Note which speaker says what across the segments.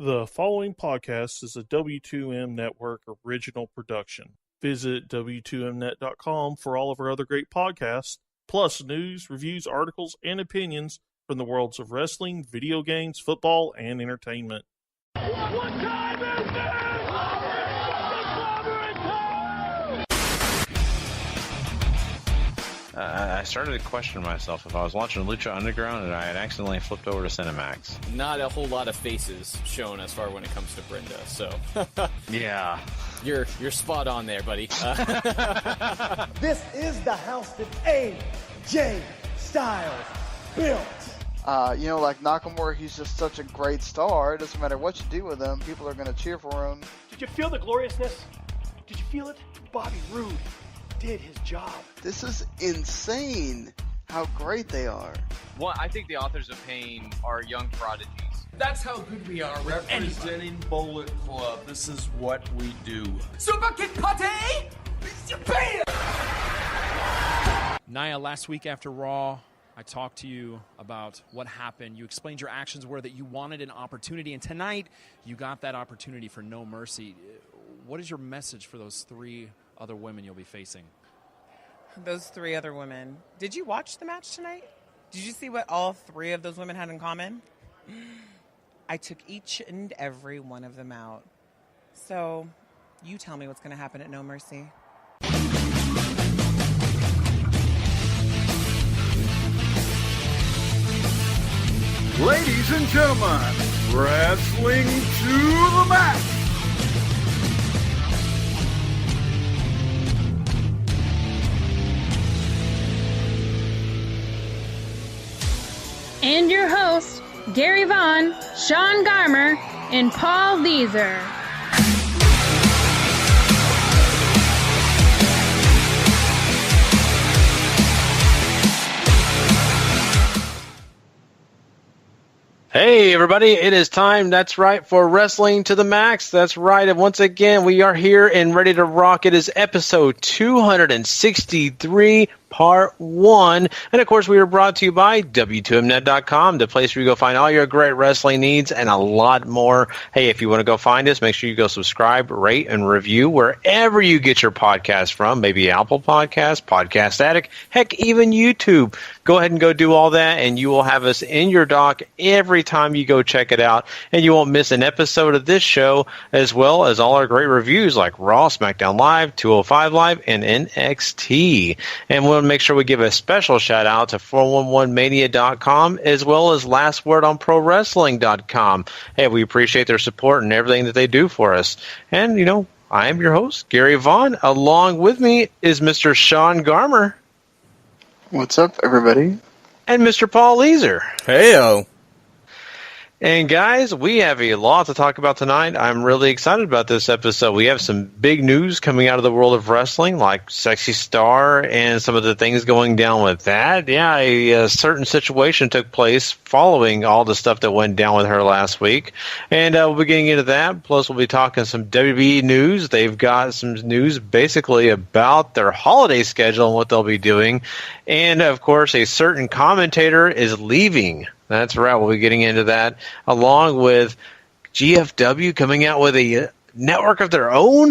Speaker 1: The following podcast is a W2M Network original production. Visit W2Mnet.com for all of our other great podcasts, plus news, reviews, articles, and opinions from the worlds of wrestling, video games, football, and entertainment.
Speaker 2: What time is it?
Speaker 3: I started to question myself if I was watching Lucha Underground and I had accidentally flipped over to Cinemax.
Speaker 4: Not a whole lot of faces shown as far when it comes to Brenda, so
Speaker 3: yeah,
Speaker 4: you're spot on there, buddy.
Speaker 5: This is the house that AJ Styles built.
Speaker 6: Like Nakamura, he's just such a great star. It doesn't matter what you do with him, people are going to cheer for him.
Speaker 5: Did you feel the gloriousness? Did you feel it? Bobby Roode did his job.
Speaker 6: This is insane how great they are.
Speaker 7: Well, I think the authors of Pain are young prodigies.
Speaker 8: That's how good we are. Representing Bullet Club. This is what we do.
Speaker 2: Super Kid Pate! Japan!
Speaker 9: Nia, last week after Raw, I talked to you about what happened. You explained your actions were that you wanted an opportunity, and tonight you got that opportunity for No Mercy. What is your message for those three other women you'll be facing?
Speaker 10: Those three other women. Did you watch the match tonight? Did you see what all three of those women had in common? I took each and every one of them out. So, you tell me what's going to happen at No Mercy.
Speaker 8: Ladies and gentlemen, wrestling to the max.
Speaker 11: And your hosts, Gary Vaughan, Sean Garmer, and Paul Leazar.
Speaker 3: Hey everybody, it is time, that's right, for Wrestling to the Max. That's right, and once again, we are here and ready to rock. It is episode 263, Part 1. And of course, we are brought to you by W2Mnet.com, the place where you go find all your great wrestling needs and a lot more. Hey, if you want to go find us, make sure you go subscribe, rate, and review wherever you get your podcast from. Maybe Apple Podcasts, Podcast Addict, heck, even YouTube. Go ahead and go do all that, and you will have us in your dock every time you go check it out. And you won't miss an episode of this show, as well as all our great reviews like Raw, Smackdown Live, 205 Live, and NXT. And we'll make sure we give a special shout out to 411mania.com as well as lastwordonprowrestling.com. Hey, we appreciate their support and everything that they do for us. And, I am your host, Gary Vaughan. Along with me is Mr. Sean Garmer.
Speaker 6: What's up, everybody?
Speaker 3: And Mr. Paul Leazar.
Speaker 12: Heyo.
Speaker 3: And guys, we have a lot to talk about tonight. I'm really excited about this episode. We have some big news coming out of the world of wrestling, like Sexy Star and some of the things going down with that. Yeah, a certain situation took place following all the stuff that went down with her last week. And we'll be getting into that. Plus, we'll be talking some WWE news. They've got some news basically about their holiday schedule and what they'll be doing. And, of course, a certain commentator is leaving. That's right. We'll be getting into that, along with GFW coming out with a network of their own.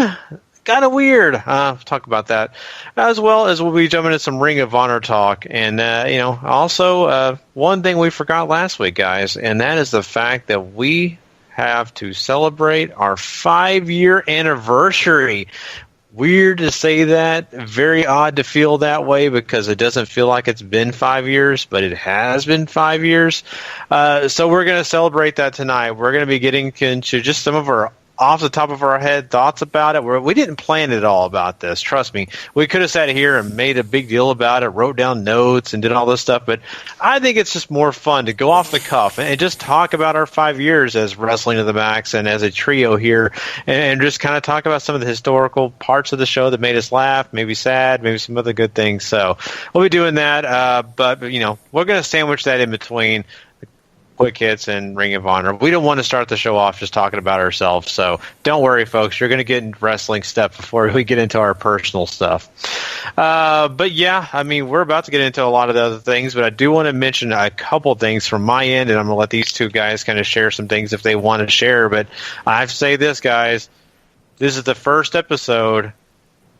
Speaker 3: Kind of weird. Talk about that, as well as we'll be jumping into some Ring of Honor talk. And, also one thing we forgot last week, guys, and that is the fact that we have to celebrate our 5-year anniversary. Weird to say that, very odd to feel that way because it doesn't feel like it's been 5 years, but it has been 5 years. So we're going to celebrate that tonight. We're going to be getting into just some of our off the top of our head thoughts about it. We didn't plan at all about this. Trust me. We could have sat here and made a big deal about it, wrote down notes and did all this stuff, but I think it's just more fun to go off the cuff and just talk about our 5 years as Wrestling to the Max and as a trio here and just kind of talk about some of the historical parts of the show that made us laugh, maybe sad, maybe some other good things. So we'll be doing that, but we're going to sandwich that in between quick hits in Ring of Honor. We don't want to start the show off just talking about ourselves, so don't worry, folks. You're going to get in wrestling stuff before we get into our personal stuff. But yeah, I mean, we're about to get into a lot of the other things, but I do want to mention a couple things from my end, and I'm going to let these two guys kind of share some things if they want to share. But I have to say this, guys. This is the first episode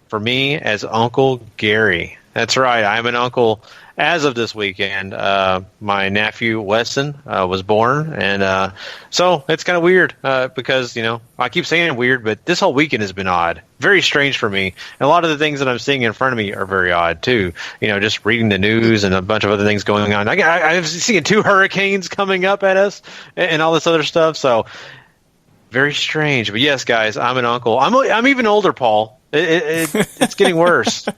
Speaker 3: for me as Uncle Gary. That's right. I'm an uncle as of this weekend. My nephew, Weston, was born. And so it's kind of weird because, I keep saying weird, but this whole weekend has been odd. Very strange for me. And a lot of the things that I'm seeing in front of me are very odd, too. Just reading the news and a bunch of other things going on. I'm seeing 2 hurricanes coming up at us and all this other stuff. So very strange. But yes, guys, I'm an uncle. I'm even older, Paul. It's getting worse.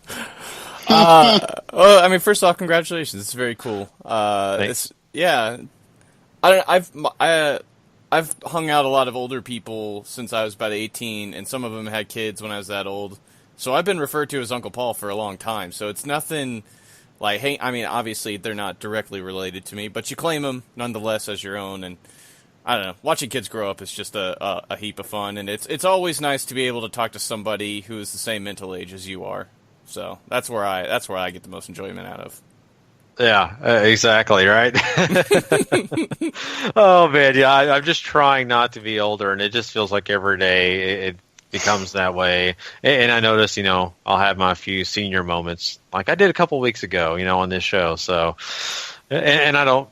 Speaker 4: Well, I mean, first off, congratulations. It's very cool.
Speaker 3: Thanks.
Speaker 4: I've hung out a lot of older people since I was about 18, and some of them had kids when I was that old. So I've been referred to as Uncle Paul for a long time. So it's nothing like, hey, I mean, obviously they're not directly related to me, but you claim them nonetheless as your own. And I don't know, watching kids grow up is just a heap of fun, and it's always nice to be able to talk to somebody who is the same mental age as you are. So that's where I get the most enjoyment out of.
Speaker 3: Yeah, exactly, right? Oh, man, yeah, I'm just trying not to be older, and it just feels like every day it becomes that way. And I notice, I'll have my few senior moments, like I did a couple weeks ago, on this show. So, and I don't,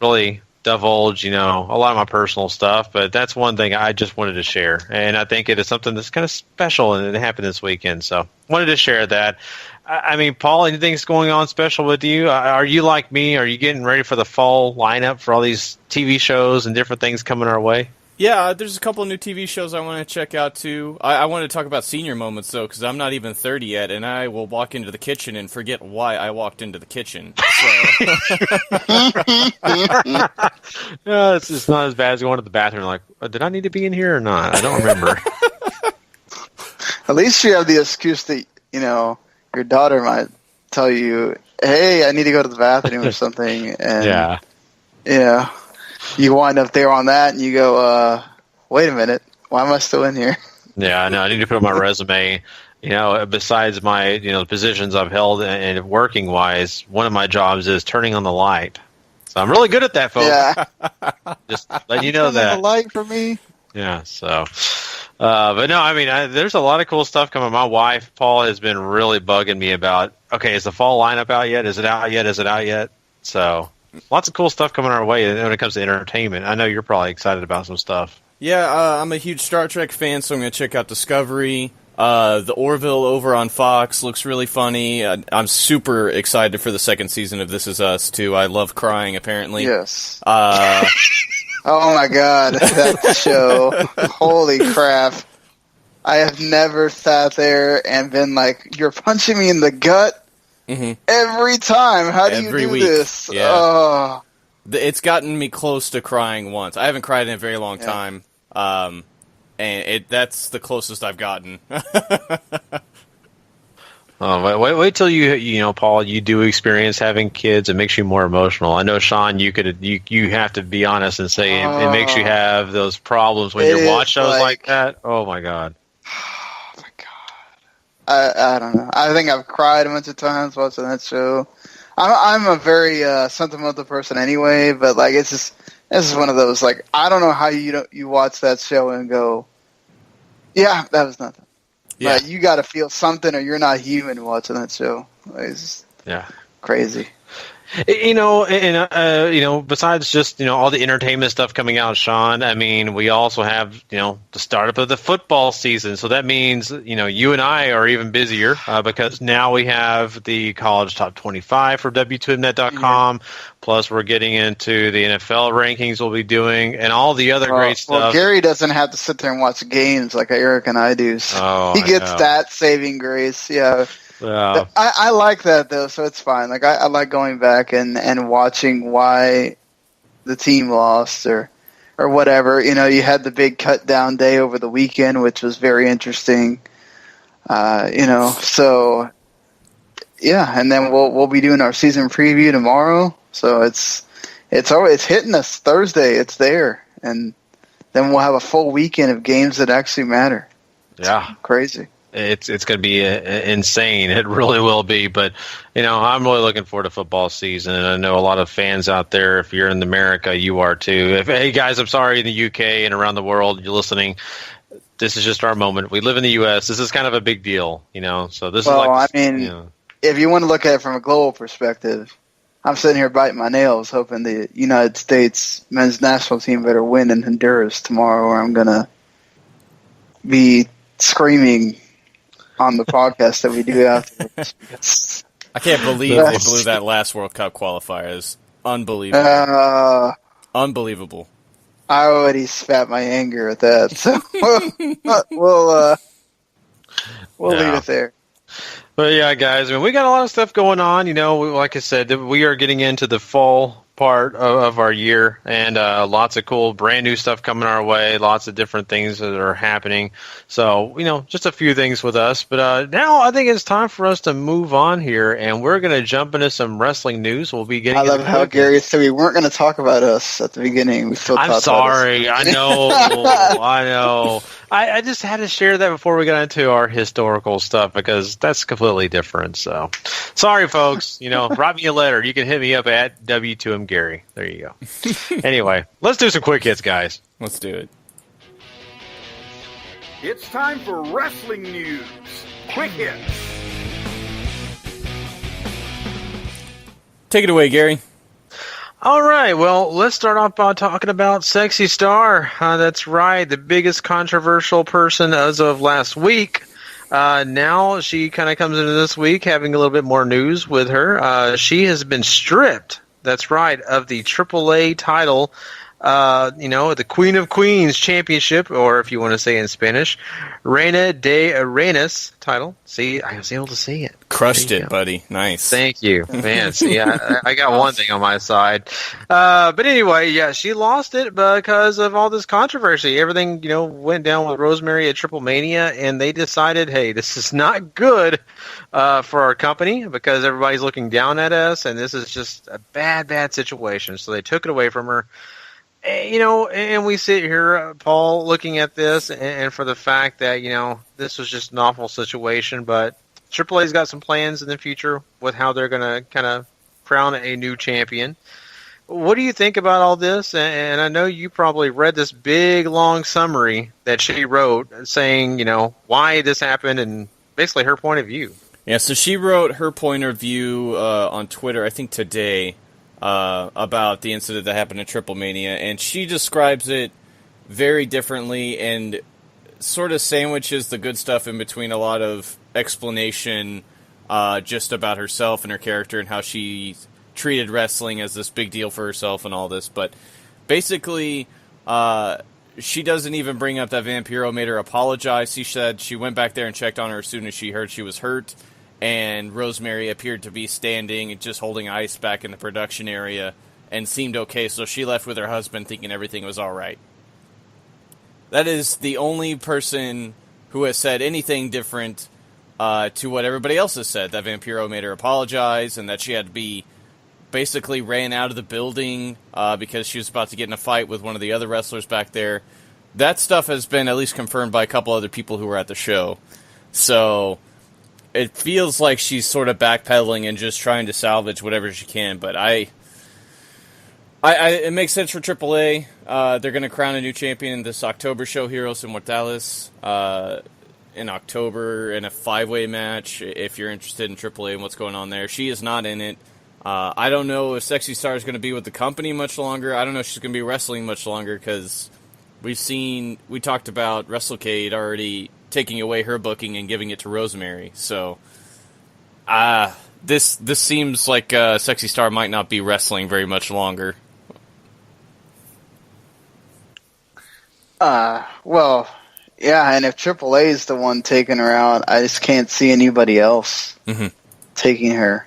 Speaker 3: really divulge, a lot of my personal stuff, but that's one thing I just wanted to share. And I think it is something that's kind of special, and it happened this weekend. So wanted to share that. I mean, Paul, anything's going on special with you? Are you like me? Are you getting ready for the fall lineup for all these TV shows and different things coming our way?
Speaker 4: Yeah, there's a couple of new TV shows I want to check out, too. I want to talk about senior moments, though, because I'm not even 30 yet, and I will walk into the kitchen and forget why I walked into the kitchen. So.
Speaker 3: No, it's not as bad as going to the bathroom like, did I need to be in here or not? I don't remember.
Speaker 6: At least you have the excuse that, your daughter might tell you, hey, I need to go to the bathroom or something. And yeah. You wind up there on that, and you go, wait a minute, why am I still in here?
Speaker 3: Yeah, I know. I need to put on my resume. Besides my, positions I've held and working wise, one of my jobs is turning on the light. So I'm really good at that, folks.
Speaker 6: Yeah.
Speaker 3: Just letting you know that.
Speaker 6: The light for me.
Speaker 3: Yeah, so. But no, I mean, there's a lot of cool stuff coming. My wife, Paul, has been really bugging me about, okay, is the fall lineup out yet? Is it out yet? Is it out yet? So lots of cool stuff coming our way when it comes to entertainment. I know you're probably excited about some stuff.
Speaker 4: Yeah, I'm a huge Star Trek fan, so I'm going to check out Discovery. The Orville over on Fox looks really funny. I'm super excited for the second season of This Is Us, too. I love crying, apparently.
Speaker 6: Yes. Oh, my God, that show. Holy crap. I have never sat there and been like, you're punching me in the gut every time. How do you do this?
Speaker 4: Yeah.
Speaker 6: Oh.
Speaker 4: It's gotten me close to crying once. I haven't cried in a very long time. And that's the closest I've gotten.
Speaker 3: Wait till you Paul, you do experience having kids. It makes you more emotional. I know, Sean, you have to be honest and say it makes you have those problems when you watch shows like that. Oh my God.
Speaker 6: Oh my God. I don't know. I think I've cried a bunch of times watching that show. I'm a very sentimental person anyway, but like this is one of those, like, I don't know how you watch that show and go, yeah, that was nothing. Yeah. Like, you got to feel something or you're not human watching that show. Like, it's just crazy.
Speaker 3: Besides just, all the entertainment stuff coming out, Sean, I mean, we also have, the startup of the football season. So that means, you and I are even busier because now we have the college top 25 for W2Mnet.com. Plus, we're getting into the NFL rankings we'll be doing and all the other great stuff.
Speaker 6: Well, Gary doesn't have to sit there and watch games like Eric and I do. So he gets that saving grace. Yeah.
Speaker 3: Yeah.
Speaker 6: I like that, though, so it's fine. Like I like going back and watching why the team lost or whatever. You had the big cut down day over the weekend, which was very interesting. So yeah, and then we'll be doing our season preview tomorrow. So it's it's hitting us Thursday. It's there, and then we'll have a full weekend of games that actually matter.
Speaker 3: Yeah,
Speaker 6: crazy.
Speaker 3: It's going to be insane. It really will be. But, I'm really looking forward to football season. And I know a lot of fans out there, if you're in America, you are too. Hey, guys, I'm sorry, in the UK and around the world, you're listening. This is just our moment. We live in the U.S. This is kind of a big deal, So this is like...
Speaker 6: if you want to look at it from a global perspective, I'm sitting here biting my nails hoping the United States men's national team better win in Honduras tomorrow, or I'm going to be screaming on the podcast that we do afterwards.
Speaker 4: I can't believe they blew that last World Cup qualifier. It's unbelievable. Unbelievable.
Speaker 6: I already spat my anger at that, so we'll leave it there.
Speaker 3: But yeah, guys, we got a lot of stuff going on. Like I said, we are getting into the fall part of our year, and lots of cool brand new stuff coming our way, lots of different things that are happening. So, just a few things with us. But now I think it's time for us to move on here, and we're going to jump into some wrestling news. We'll be getting...
Speaker 6: I love how Gary said we weren't going to talk about us at the beginning. We still
Speaker 3: I'm sorry. I know. I know. I just had to share that before we got into our historical stuff, because that's completely different. So, sorry, folks. Write me a letter. You can hit me up at W2M Gary. There you go. Anyway, let's do some quick hits, guys.
Speaker 4: Let's do it.
Speaker 2: It's time for wrestling news. Quick hits.
Speaker 4: Take it away, Gary.
Speaker 3: All right, well, let's start off by talking about Sexy Star. That's right, the biggest controversial person as of last week. Now she kind of comes into this week having a little bit more news with her. She has been stripped, that's right, of the AAA title, the Queen of Queens Championship, or if you want to say in Spanish, Reina de Reinas title. See, I was able to say it.
Speaker 4: Crushed it, buddy. Nice.
Speaker 3: Thank you. Man, see, I got one thing on my side. But anyway, yeah, she lost it because of all this controversy. Everything, went down with Rosemary at TripleMania, and they decided, hey, this is not good for our company because everybody's looking down at us, and this is just a bad situation. So they took it away from her. And we sit here, Paul, looking at this, and for the fact that, this was just an awful situation, but AAA's got some plans in the future with how they're going to kind of crown a new champion. What do you think about all this? And I know you probably read this big, long summary that she wrote saying, why this happened and basically her point of view.
Speaker 4: Yeah, so she wrote her point of view on Twitter, I think today, about the incident that happened at TripleMania, and she describes it very differently and sort of sandwiches the good stuff in between a lot of explanation just about herself and her character and how she treated wrestling as this big deal for herself and all this. But basically, she doesn't even bring up that Vampiro made her apologize. She said she went back there and checked on her as soon as she heard she was hurt, and Rosemary appeared to be standing and just holding ice back in the production area and seemed okay, so she left with her husband thinking everything was all right. That is the only person who has said anything different to what everybody else has said, that Vampiro made her apologize and that she had to be basically ran out of the building because she was about to get in a fight with one of the other wrestlers back there. That stuff has been at least confirmed by a couple other people who were at the show. So it feels like she's sort of backpedaling and just trying to salvage whatever she can, but it makes sense for AAA. They're going to crown a new champion in this October show, Heroes Immortales, in October in a 5-way match, if you're interested in AAA and what's going on there. She is not in it. I don't know if Sexy Star is going to be with the company much longer. I don't know if she's going to be wrestling much longer because we talked about WrestleCade already taking away her booking and giving it to Rosemary. So, this seems like Sexy Star might not be wrestling very much longer.
Speaker 6: Well, yeah, and if AAA is the one taking her out, I just can't see anybody else taking her.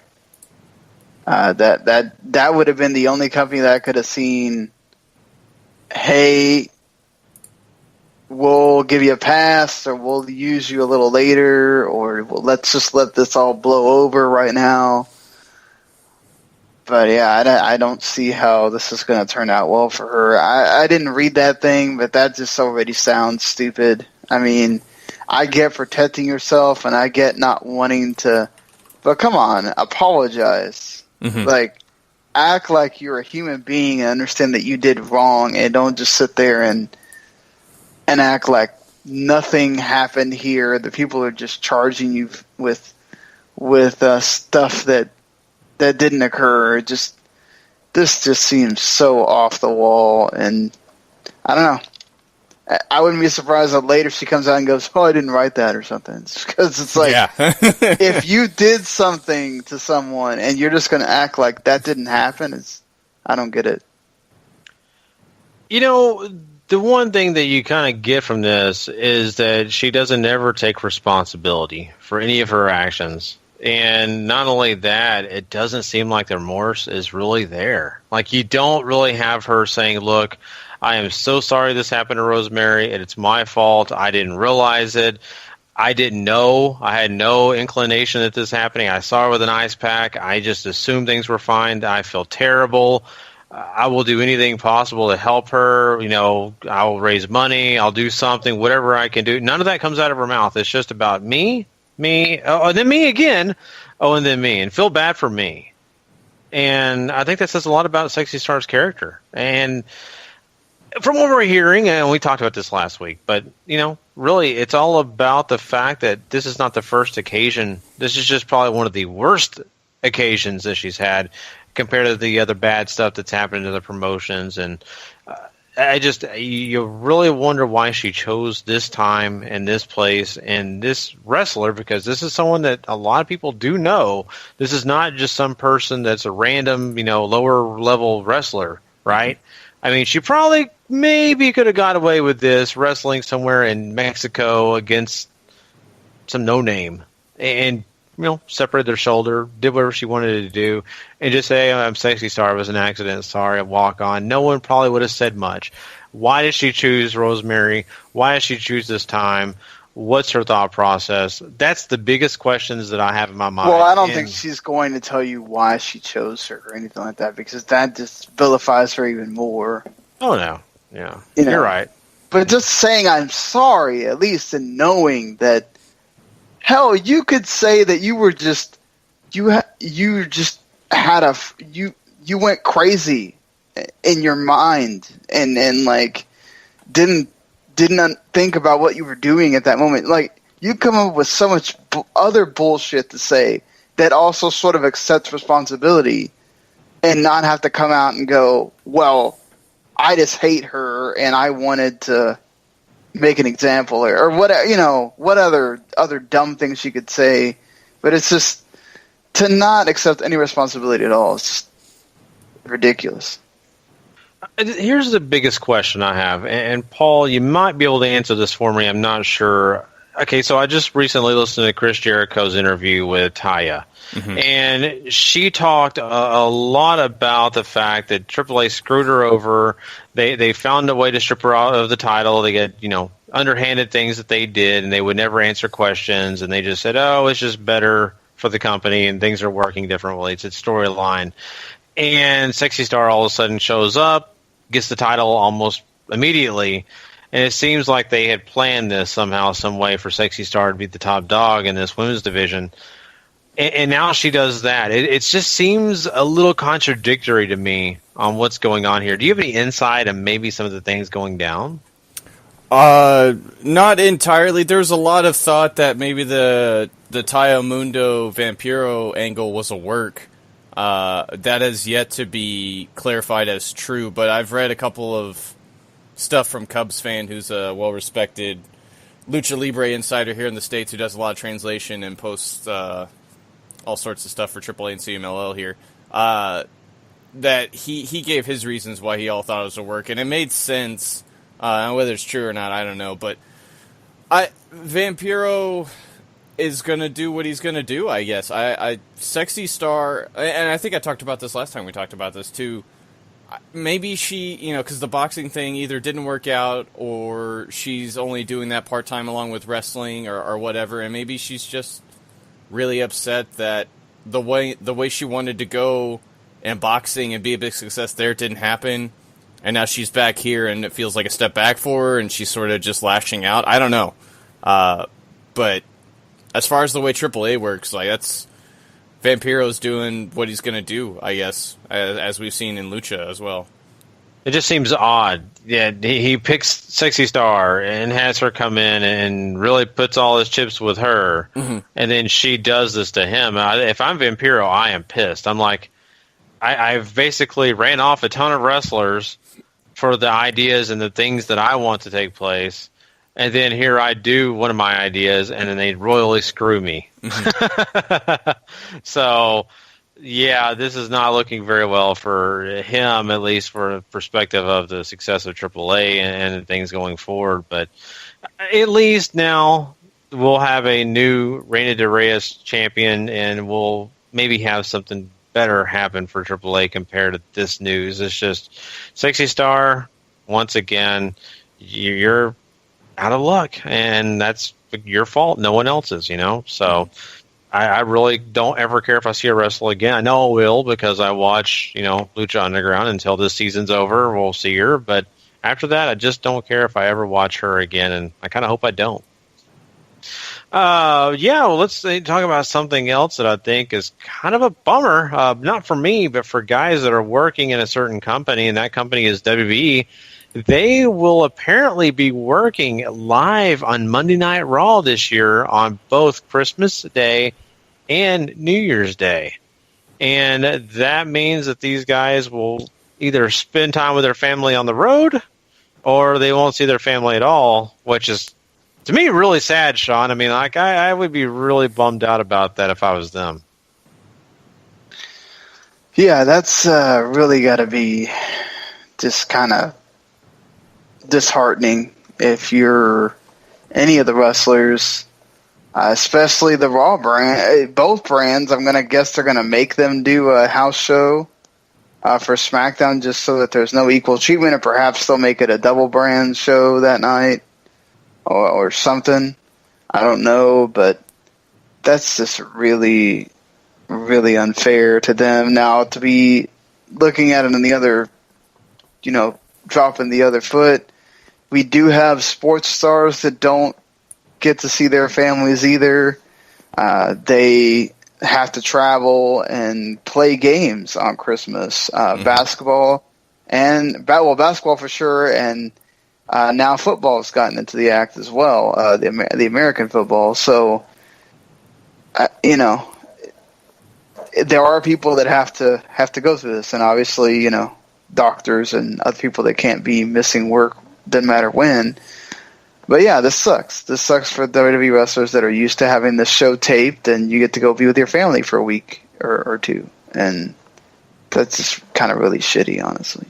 Speaker 6: That would have been the only company that I could have seen, hey, we'll give you a pass, or we'll use you a little later, or let's just let this all blow over right now. But yeah, I don't see how this is going to turn out well for her. I didn't read that thing, but that just already sounds stupid. I mean, I get protecting yourself, and I get not wanting to, but come on, apologize.
Speaker 4: Mm-hmm.
Speaker 6: Like, act like you're a human being and understand that you did wrong, and don't just sit there and act like nothing happened here. The people are just charging you with stuff that didn't occur. This just seems so off the wall, and I don't know. I wouldn't be surprised that later she comes out and goes, "Oh, I didn't write that" or something. Because it's like, if you did something to someone and you're just going to act like that didn't happen, I don't get it.
Speaker 3: You know, the one thing that you kind of get from this is that she doesn't ever take responsibility for any of her actions. And not only that, it doesn't seem like the remorse is really there. Like, you don't really have her saying, look, I am so sorry this happened to Rosemary, and it's my fault. I didn't realize it. I didn't know. I had no inclination that this was happening. I saw her with an ice pack. I just assumed things were fine. I feel terrible. I will do anything possible to help her. You know, I'll raise money. I'll do something, whatever I can do. None of that comes out of her mouth. It's just about me, and then me again, and then me, and feel bad for me. And I think that says a lot about Sexy Star's character. And from what we're hearing, and we talked about this last week, but, you know, really it's all about the fact that this is not the first occasion. This is just probably one of the worst occasions that she's had compared to the other bad stuff that's happened in the promotions. And you really wonder why she chose this time and this place and this wrestler, because this is someone that a lot of people do know. This is not just some person that's a random, lower level wrestler, right? I mean, she probably maybe could have got away with this wrestling somewhere in Mexico against some no-name and, separated their shoulder, did whatever she wanted to do, and just say, I'm Sexy Star, it was an accident, sorry, and walk on. No one probably would have said much. Why did she choose Rosemary? Why did she choose this time? What's her thought process? That's the biggest questions that I have in my mind.
Speaker 6: Well, I don't think she's going to tell you why she chose her or anything like that, because that just vilifies her even more.
Speaker 3: Oh, no. Yeah. You're right.
Speaker 6: But just saying I'm sorry, at least, and knowing that, hell, you could say that you were just, you went crazy in your mind and like, didn't think about what you were doing at that moment. Like, you come up with so much other bullshit to say that also sort of accepts responsibility and not have to come out and go, well, I just hate her and I wanted to make an example or what, what other dumb things she could say. But it's just to not accept any responsibility at all. It's just ridiculous.
Speaker 3: Here's the biggest question I have, and Paul, you might be able to answer this for me. I'm not sure. Okay, so I just recently listened to Chris Jericho's interview with Taya, and she talked a lot about the fact that AAA screwed her over. They found a way to strip her out of the title. They get, underhanded things that they did, and they would never answer questions, and they just said, oh, it's just better for the company, and things are working differently. It's a storyline. And Sexy Star all of a sudden shows up, gets the title almost immediately, and it seems like they had planned this somehow, some way for Sexy Star to be the top dog in this women's division. And now she does that. It just seems a little contradictory to me on what's going on here. Do you have any insight on maybe some of the things going down?
Speaker 4: Not entirely. There's a lot of thought that maybe the Taya Mundo Vampiro angle was a work. That has yet to be clarified as true, but I've read a couple of stuff from Cubs fan who's a well-respected Lucha Libre insider here in the States who does a lot of translation and posts all sorts of stuff for AAA and CMLL here, that he gave his reasons why he all thought it was a work, and it made sense. Whether it's true or not, I don't know, but Vampiro is going to do what he's going to do, I guess. Sexy Star, and I think I talked about this last time we talked about this too, maybe she, because the boxing thing either didn't work out or she's only doing that part-time along with wrestling or whatever, and maybe she's just really upset that the way she wanted to go and boxing and be a big success there. It didn't happen. And now she's back here, and it feels like a step back for her, and she's sort of just lashing out. I don't know. But as far as the way AAA works, like, that's Vampiro's doing what he's going to do, I guess, as we've seen in Lucha as well.
Speaker 3: It just seems odd. Yeah, he picks Sexy Star and has her come in and really puts all his chips with her, and then she does this to him. If I'm Vampiro, I am pissed. I'm like, I've basically ran off a ton of wrestlers for the ideas and the things that I want to take place, and then here I do one of my ideas, and then they royally screw me. So, yeah, this is not looking very well for him, at least for the perspective of the success of AAA and things going forward. But at least now we'll have a new Reina de Reinas champion, and we'll maybe have something better happen for AAA compared to this news. It's just Sexy Star, once again, you're out of luck, and that's your fault, no one else's, So I really don't ever care if I see her wrestle again. I know I will because I watch, Lucha Underground until this season's over. We'll see her, but after that, I just don't care if I ever watch her again, and I kind of hope I don't. Let's talk about something else that I think is kind of a bummer. Not for me, but for guys that are working in a certain company, and that company is WWE. They will apparently be working live on Monday Night Raw this year on both Christmas Day and New Year's Day. And that means that these guys will either spend time with their family on the road or they won't see their family at all, which is, to me, really sad, Sean. I mean, like, I would be really bummed out about that if I was them.
Speaker 6: Yeah, that's really got to be just kind of disheartening if you're any of the wrestlers, especially the Raw brand. Both brands, I'm going to guess they're going to make them do a house show for SmackDown just so that there's no equal treatment, or perhaps they'll make it a double brand show that night or something. I don't know, but that's just really, really unfair to them. Now, to be looking at it in the other, dropping the other foot, we do have sports stars that don't get to see their families either. They have to travel and play games on Christmas. Basketball basketball for sure, and now football's gotten into the act as well, the American football. So, there are people that have to go through this, and obviously, doctors and other people that can't be missing work, doesn't matter when. But yeah, this sucks. This sucks for WWE wrestlers that are used to having this show taped, and you get to go be with your family for a week or two, and that's just kind of really shitty, honestly.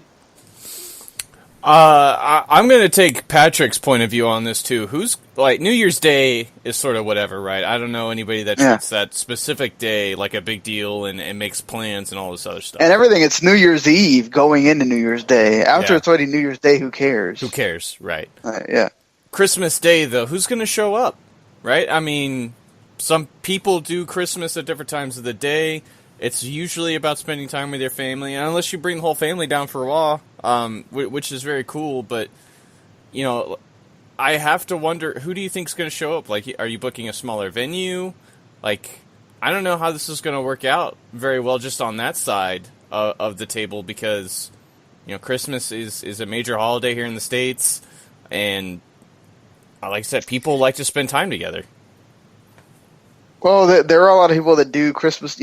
Speaker 4: I'm going to take Patrick's point of view on this too. Who's like, New Year's Day is sort of whatever, right? I don't know anybody that treats that specific day like a big deal and makes plans and all this other stuff.
Speaker 6: And everything, it's New Year's Eve going into New Year's Day. After it's already New Year's Day, who cares?
Speaker 4: Who cares, right?
Speaker 6: Yeah.
Speaker 4: Christmas Day, though, who's going to show up, right? I mean, some people do Christmas at different times of the day. It's usually about spending time with your family, unless you bring the whole family down for Raw, which is very cool. But, I have to wonder, who do you think is going to show up? Like, are you booking a smaller venue? Like, I don't know how this is going to work out very well just on that side of the table because, Christmas is a major holiday here in the States, and like I said, people like to spend time together.
Speaker 6: Well, there are a lot of people that do Christmas,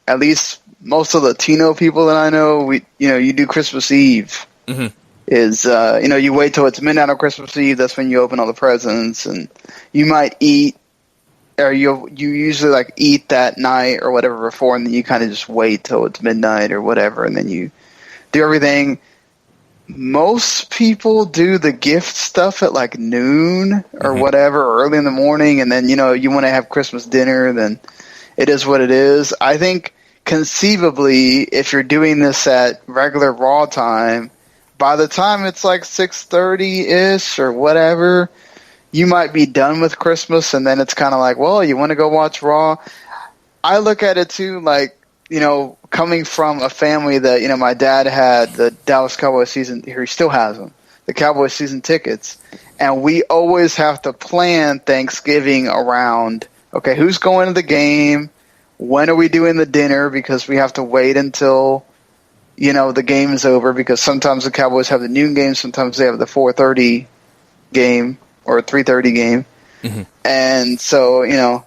Speaker 6: at least most of the Latino people that I know, you do Christmas Eve. Mm-hmm. You wait till it's midnight on Christmas Eve. That's when you open all the presents, and you might eat, or you usually eat that night or whatever before, and then you kind of just wait till it's midnight or whatever, and then you do everything. Most people do the gift stuff at noon or whatever, or early in the morning, and then, you want to have Christmas dinner, then it is what it is. I think conceivably, if you're doing this at regular Raw time, by the time it's 6:30-ish or whatever, you might be done with Christmas, and then it's kind of well, you want to go watch Raw? I look at it too, coming from a family that, my dad had the Dallas Cowboys season, he still has them, the Cowboys season tickets. And we always have to plan Thanksgiving around, okay, who's going to the game? When are we doing the dinner? Because we have to wait until, the game is over, because sometimes the Cowboys have the noon game, sometimes they have the 4:30 game or 3:30 game. Mm-hmm. And so,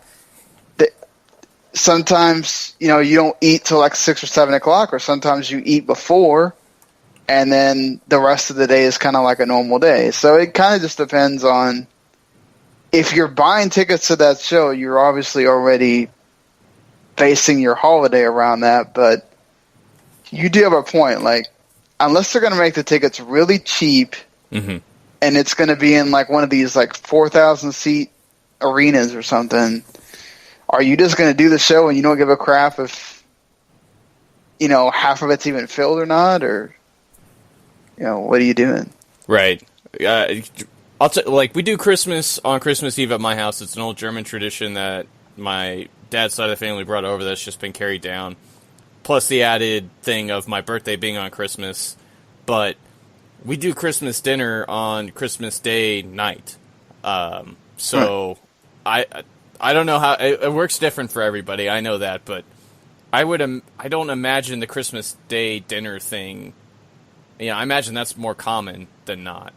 Speaker 6: sometimes, you don't eat till like 6 or 7 o'clock, or sometimes you eat before, and then the rest of the day is kind of like a normal day. So it kind of just depends on, if you're buying tickets to that show, you're obviously already basing your holiday around that. But you do have a point. Like, unless they're going to make the tickets really cheap, mm-hmm. and it's going to be in like one of these like 4,000 seat arenas or something, are you just going to do the show and you don't give a crap if, half of it's even filled or not? Or, what are you doing?
Speaker 4: Right. We do Christmas on Christmas Eve at my house. It's an old German tradition that my dad's side of the family brought over that's just been carried down. Plus the added thing of my birthday being on Christmas. But we do Christmas dinner on Christmas Day night. So I don't know how it works different for everybody. I know that, but I don't imagine the Christmas Day dinner thing. I imagine that's more common than not.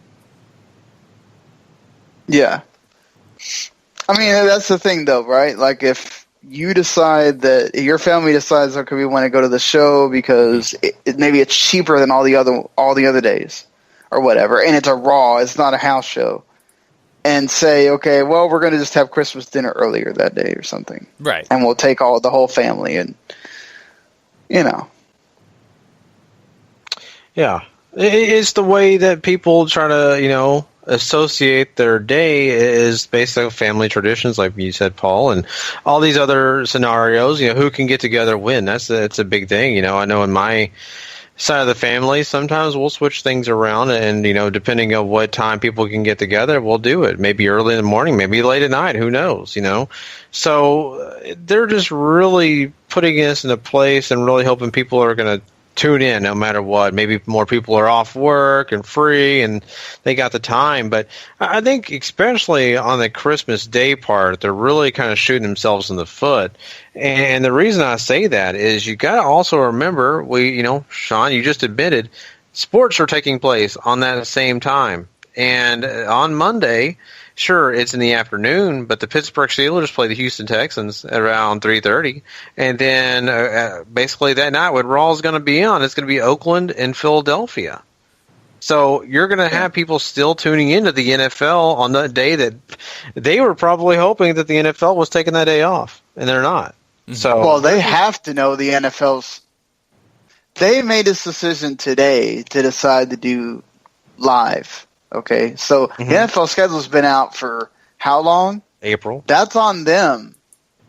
Speaker 6: Yeah. I mean, that's the thing, though, right? Like, if you decide that your family decides, okay, we want to go to the show because maybe it's cheaper than all the other days or whatever, and it's a Raw, it's not a house show, and say, okay, well, we're going to just have Christmas dinner earlier that day or something.
Speaker 4: Right.
Speaker 6: And we'll take the whole family and,
Speaker 3: Yeah. It's the way that people try to, associate their day is based on family traditions, like you said, Paul, and all these other scenarios. Who can get together when? That's a big thing. I know in my side of the family, sometimes we'll switch things around, and depending on what time people can get together, we'll do it. Maybe early in the morning, maybe late at night. Who knows? So they're just really putting this into place and really hoping people are going to tune in no matter what. Maybe more people are off work and free and they got the time. But I think especially on the Christmas Day part, they're really kind of shooting themselves in the foot. And the reason I say that is you got to also remember, Sean, you just admitted, sports are taking place on that same time. And on Monday, sure, it's in the afternoon, but the Pittsburgh Steelers play the Houston Texans at around 3:30, and then basically that night, what Raw is going to be on, it's going to be Oakland and Philadelphia. So you're going to have people still tuning into the NFL on the day that they were probably hoping that the NFL was taking that day off, and they're not. Mm-hmm. So,
Speaker 6: well, they have to know the NFL's. They made this decision today to decide to do live. Okay, so the NFL schedule's been out for how long?
Speaker 3: April.
Speaker 6: That's on them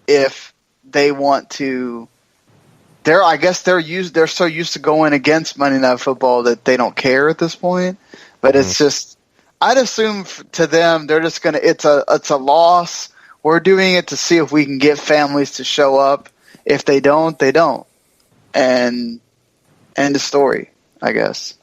Speaker 6: if they want to. I guess they're so used to going against Monday Night Football that they don't care at this point. But it's just, I'd assume to them they're just gonna. It's a loss. We're doing it to see if we can get families to show up. If they don't, they don't. And end of story, I guess.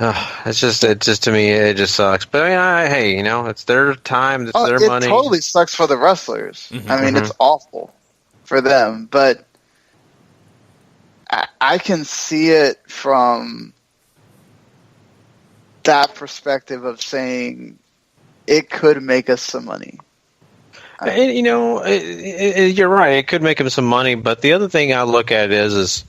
Speaker 3: It's just to me, it just sucks. But hey, it's their time, it's their money.
Speaker 6: It totally sucks for the wrestlers. Mm-hmm. I mean, it's awful for them. But I can see it from that perspective of saying it could make us some money.
Speaker 3: And, you're right. It could make them some money. But the other thing I look at is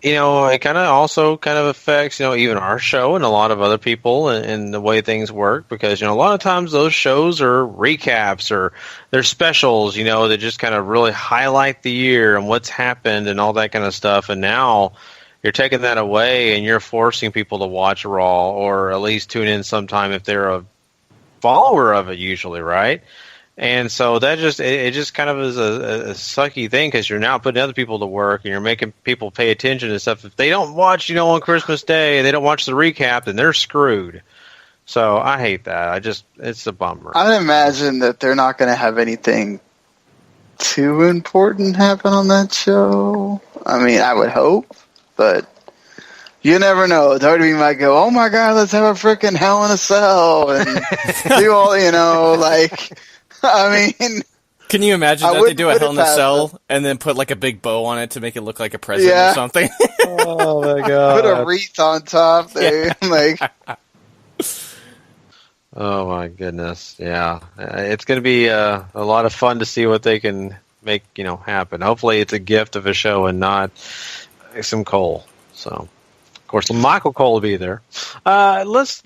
Speaker 3: it kind of also affects, even our show and a lot of other people and the way things work, because, a lot of times those shows are recaps or they're specials, that just kind of really highlight the year and what's happened and all that kind of stuff. And now you're taking that away and you're forcing people to watch Raw or at least tune in sometime if they're a follower of it usually, right? And so that it just kind of is a sucky thing, because you're now putting other people to work and you're making people pay attention to stuff. If they don't watch, on Christmas Day, they don't watch the recap, then they're screwed. So I hate that. It's a bummer.
Speaker 6: I imagine that they're not going to have anything too important happen on that show. I mean, I would hope, but you never know. WWE might go, oh my God, let's have a freaking Hell in a Cell and do all, like, I mean.
Speaker 4: Can you imagine that they do a Hell in a Cell and then put like a big bow on it to make it look like a present or something?
Speaker 3: Oh my God.
Speaker 6: Put a wreath on top there. Like.
Speaker 3: Oh my goodness. Yeah. It's going to be a lot of fun to see what they can make, happen. Hopefully it's a gift of a show and not some Cole. So. Of course, Michael Cole will be there. Let's,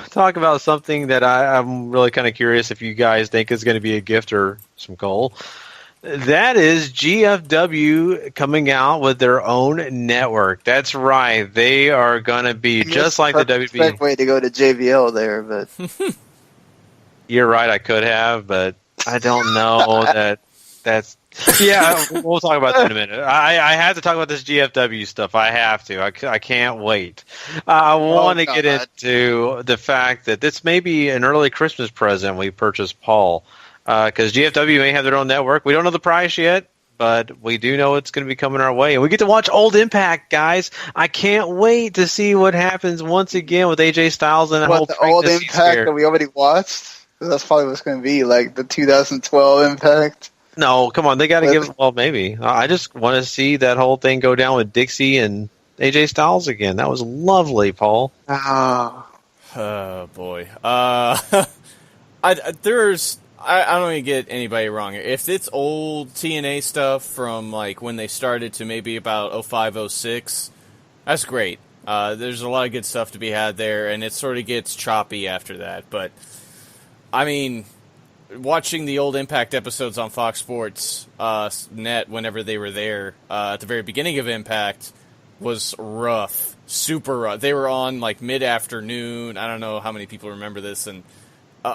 Speaker 3: talk about something that I'm really kind of curious if you guys think is going to be a gift or some Cole. That is GFW coming out with their own network. That's right. They are going to be just like the WB.
Speaker 6: Perfect way to go to JBL there, but
Speaker 3: you're right. I could have, but I don't know that's. Yeah, we'll talk about that in a minute. I have to talk about this GFW stuff. I have to. I can't wait. I want to get into the fact that this may be an early Christmas present we purchased Paul, because GFW may have their own network. We don't know the price yet, but we do know it's going to be coming our way. And we get to watch Old Impact, guys. I can't wait to see what happens once again with AJ Styles and the whole
Speaker 6: Old Impact that we already watched? That's probably what's going to be, like the 2012 Impact.
Speaker 3: No, come on. They got to give – well, maybe. I just want to see that whole thing go down with Dixie and AJ Styles again. That was lovely, Paul.
Speaker 6: Oh,
Speaker 4: boy. I don't even get anybody wrong here. If it's old TNA stuff from like when they started to maybe about 05, 06, that's great. There's a lot of good stuff to be had there, and it sort of gets choppy after that. But, I mean – watching the old Impact episodes on Fox Sports Net whenever they were there at the very beginning of Impact was rough, super rough. They were on like mid-afternoon. I don't know how many people remember this, and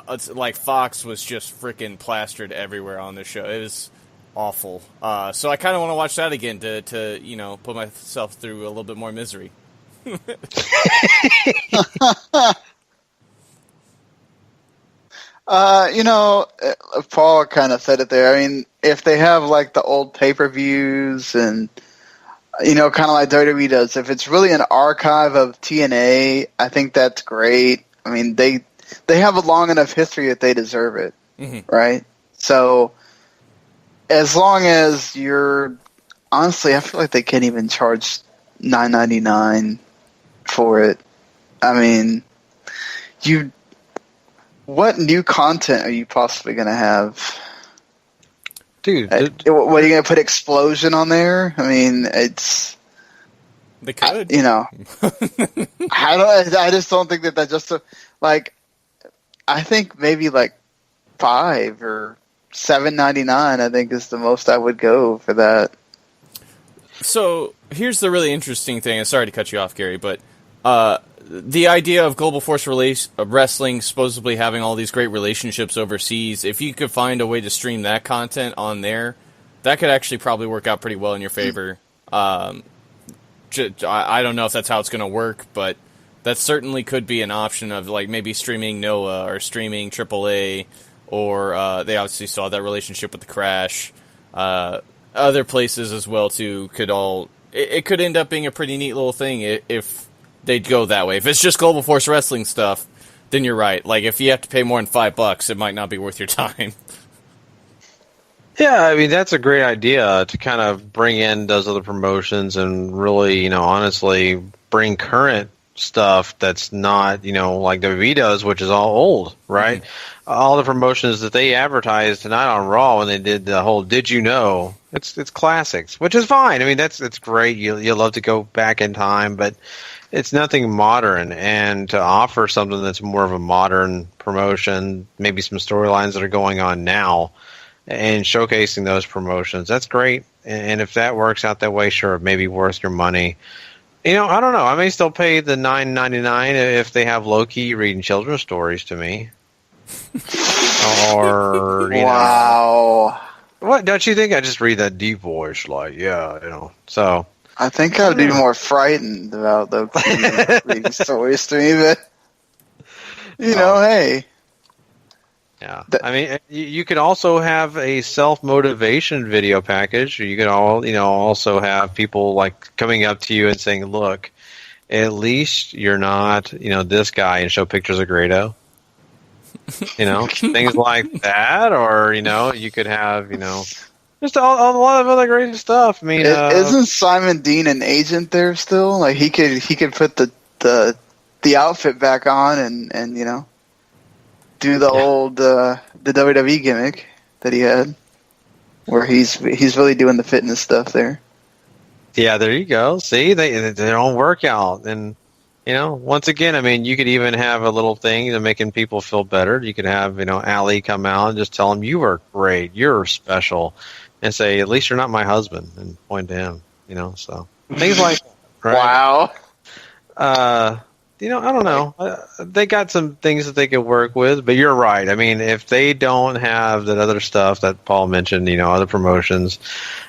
Speaker 4: it's like Fox was just freaking plastered everywhere on this show. It was awful. So I kind of want to watch that again to put myself through a little bit more misery.
Speaker 6: Paul kind of said it there. I mean, if they have like the old pay-per-views and, kind of like WWE does, if it's really an archive of TNA, I think that's great. I mean, they have a long enough history that they deserve it, right? So, as long as honestly, I feel like they can't even charge $9.99 for it. I mean, what new content are you possibly going to have?
Speaker 3: Dude.
Speaker 6: What are you going to put Explosion on there? I mean, it's...
Speaker 4: They could.
Speaker 6: I just don't think that just... I think maybe like $5 or $7.99, I think is the most I would go for that.
Speaker 4: So, here's the really interesting thing. I'm sorry to cut you off, Gary, but... the idea of Global Force Wrestling supposedly having all these great relationships overseas, if you could find a way to stream that content on there, that could actually probably work out pretty well in your favor. I don't know if that's how it's going to work, but that certainly could be an option of like maybe streaming Noah or streaming AAA, or they obviously saw that relationship with the Crash. Other places as well, too, it could end up being a pretty neat little thing if they'd go that way. If it's just Global Force Wrestling stuff, then you're right. Like, if you have to pay more than $5, it might not be worth your time.
Speaker 3: Yeah, I mean, that's a great idea to kind of bring in those other promotions and really, honestly bring current stuff that's not, like WWE does, which is all old, right? Mm-hmm. All the promotions that they advertised tonight on Raw when they did the whole "Did You Know?" It's classics, which is fine. I mean, it's great. You love to go back in time, but it's nothing modern, and to offer something that's more of a modern promotion, maybe some storylines that are going on now, and showcasing those promotions, that's great. And if that works out that way, sure, it may be worth your money. I don't know. I may still pay the $9.99 if they have Loki reading children's stories to me. Or,
Speaker 6: wow.
Speaker 3: What, don't you think I just read that deep voice? Like, so...
Speaker 6: I think I'd be more frightened about the reading stories to me, but hey.
Speaker 3: Yeah, I mean, you could also have a self-motivation video package. You could also have people like coming up to you and saying, "Look, at least you're not, this guy," and show pictures of Grado. Things like that, or you could have, just a lot of other great stuff. I mean,
Speaker 6: isn't Simon Dean an agent there still? Like he could put the outfit back on and do the old the WWE gimmick that he had, where he's really doing the fitness stuff there. Yeah,
Speaker 3: there you go. See, their own workout, and once again, I mean, you could even have a little thing making people feel better. You could have Ali come out and just tell him, "You are great, you're special," and say, "At least you're not my husband," and point to him. So things like that, right?
Speaker 6: Wow.
Speaker 3: I don't know. They got some things that they could work with, but you're right. I mean, if they don't have that other stuff that Paul mentioned, other promotions,